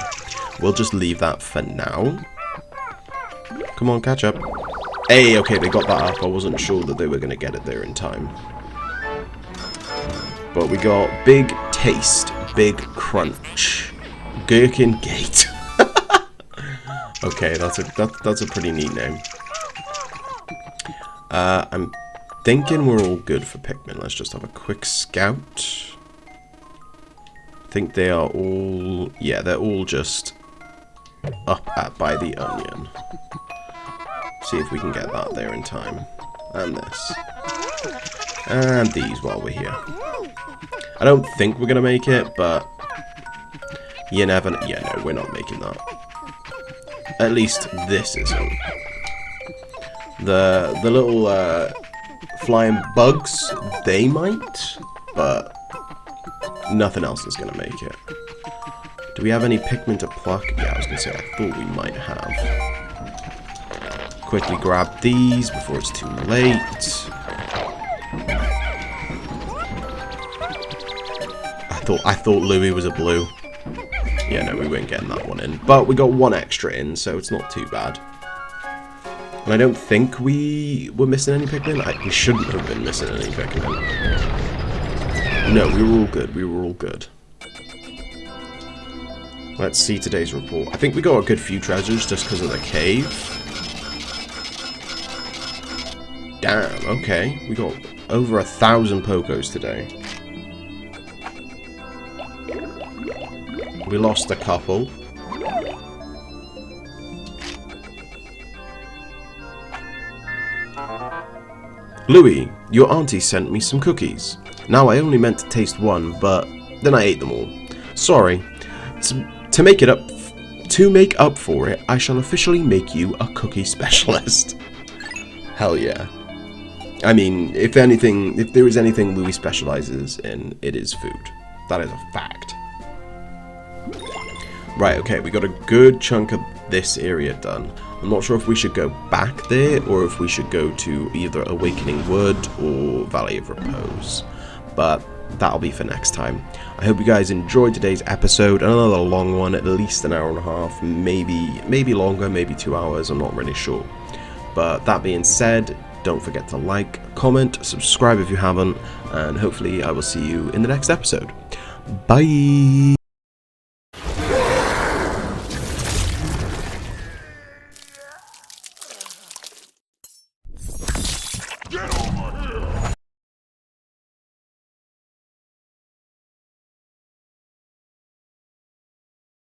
we'll just leave that for now. Come on, catch up. Hey, okay, they got that up. I wasn't sure that they were gonna get it there in time. But we got big taste, big crunch. Gherkin Gate. Okay, that's a pretty neat name. I'm thinking we're all good for Pikmin. Let's just have a quick scout. I think they are all... yeah, they're all just up at by the onion. See if we can get that there in time. And this. And these while we're here. I don't think we're going to make it, but... you never know. Yeah, no, we're not making that. At least this isn't. The little flying bugs, they might, but nothing else is going to make it. Do we have any Pikmin to pluck? Yeah, I was going to say, I thought we might have. Quickly grab these before it's too late. I thought Louis was a blue. Yeah, no, we weren't getting that one in. But we got one extra in, so it's not too bad. And I don't think we were missing any Pikmin. We shouldn't have been missing any Pikmin. No, we were all good. We were all good. Let's see today's report. I think we got a good few treasures just because of the cave. Damn, okay. We got over 1,000 Pokos today. We lost a couple. Louis, your auntie sent me some cookies. Now I only meant to taste one, but then I ate them all. Sorry. To make up for it, I shall officially make you a cookie specialist. Hell yeah. I mean, if there is anything Louis specializes in, it is food. That is a fact. Right, okay, we got a good chunk of this area done. I'm not sure if we should go back there or if we should go to either Awakening Wood or Valley of Repose. But that'll be for next time. I hope you guys enjoyed today's episode. Another long one, at least an hour and a half, maybe longer, maybe 2 hours, I'm not really sure. But that being said, don't forget to like, comment, subscribe if you haven't, and hopefully I will see you in the next episode. Bye!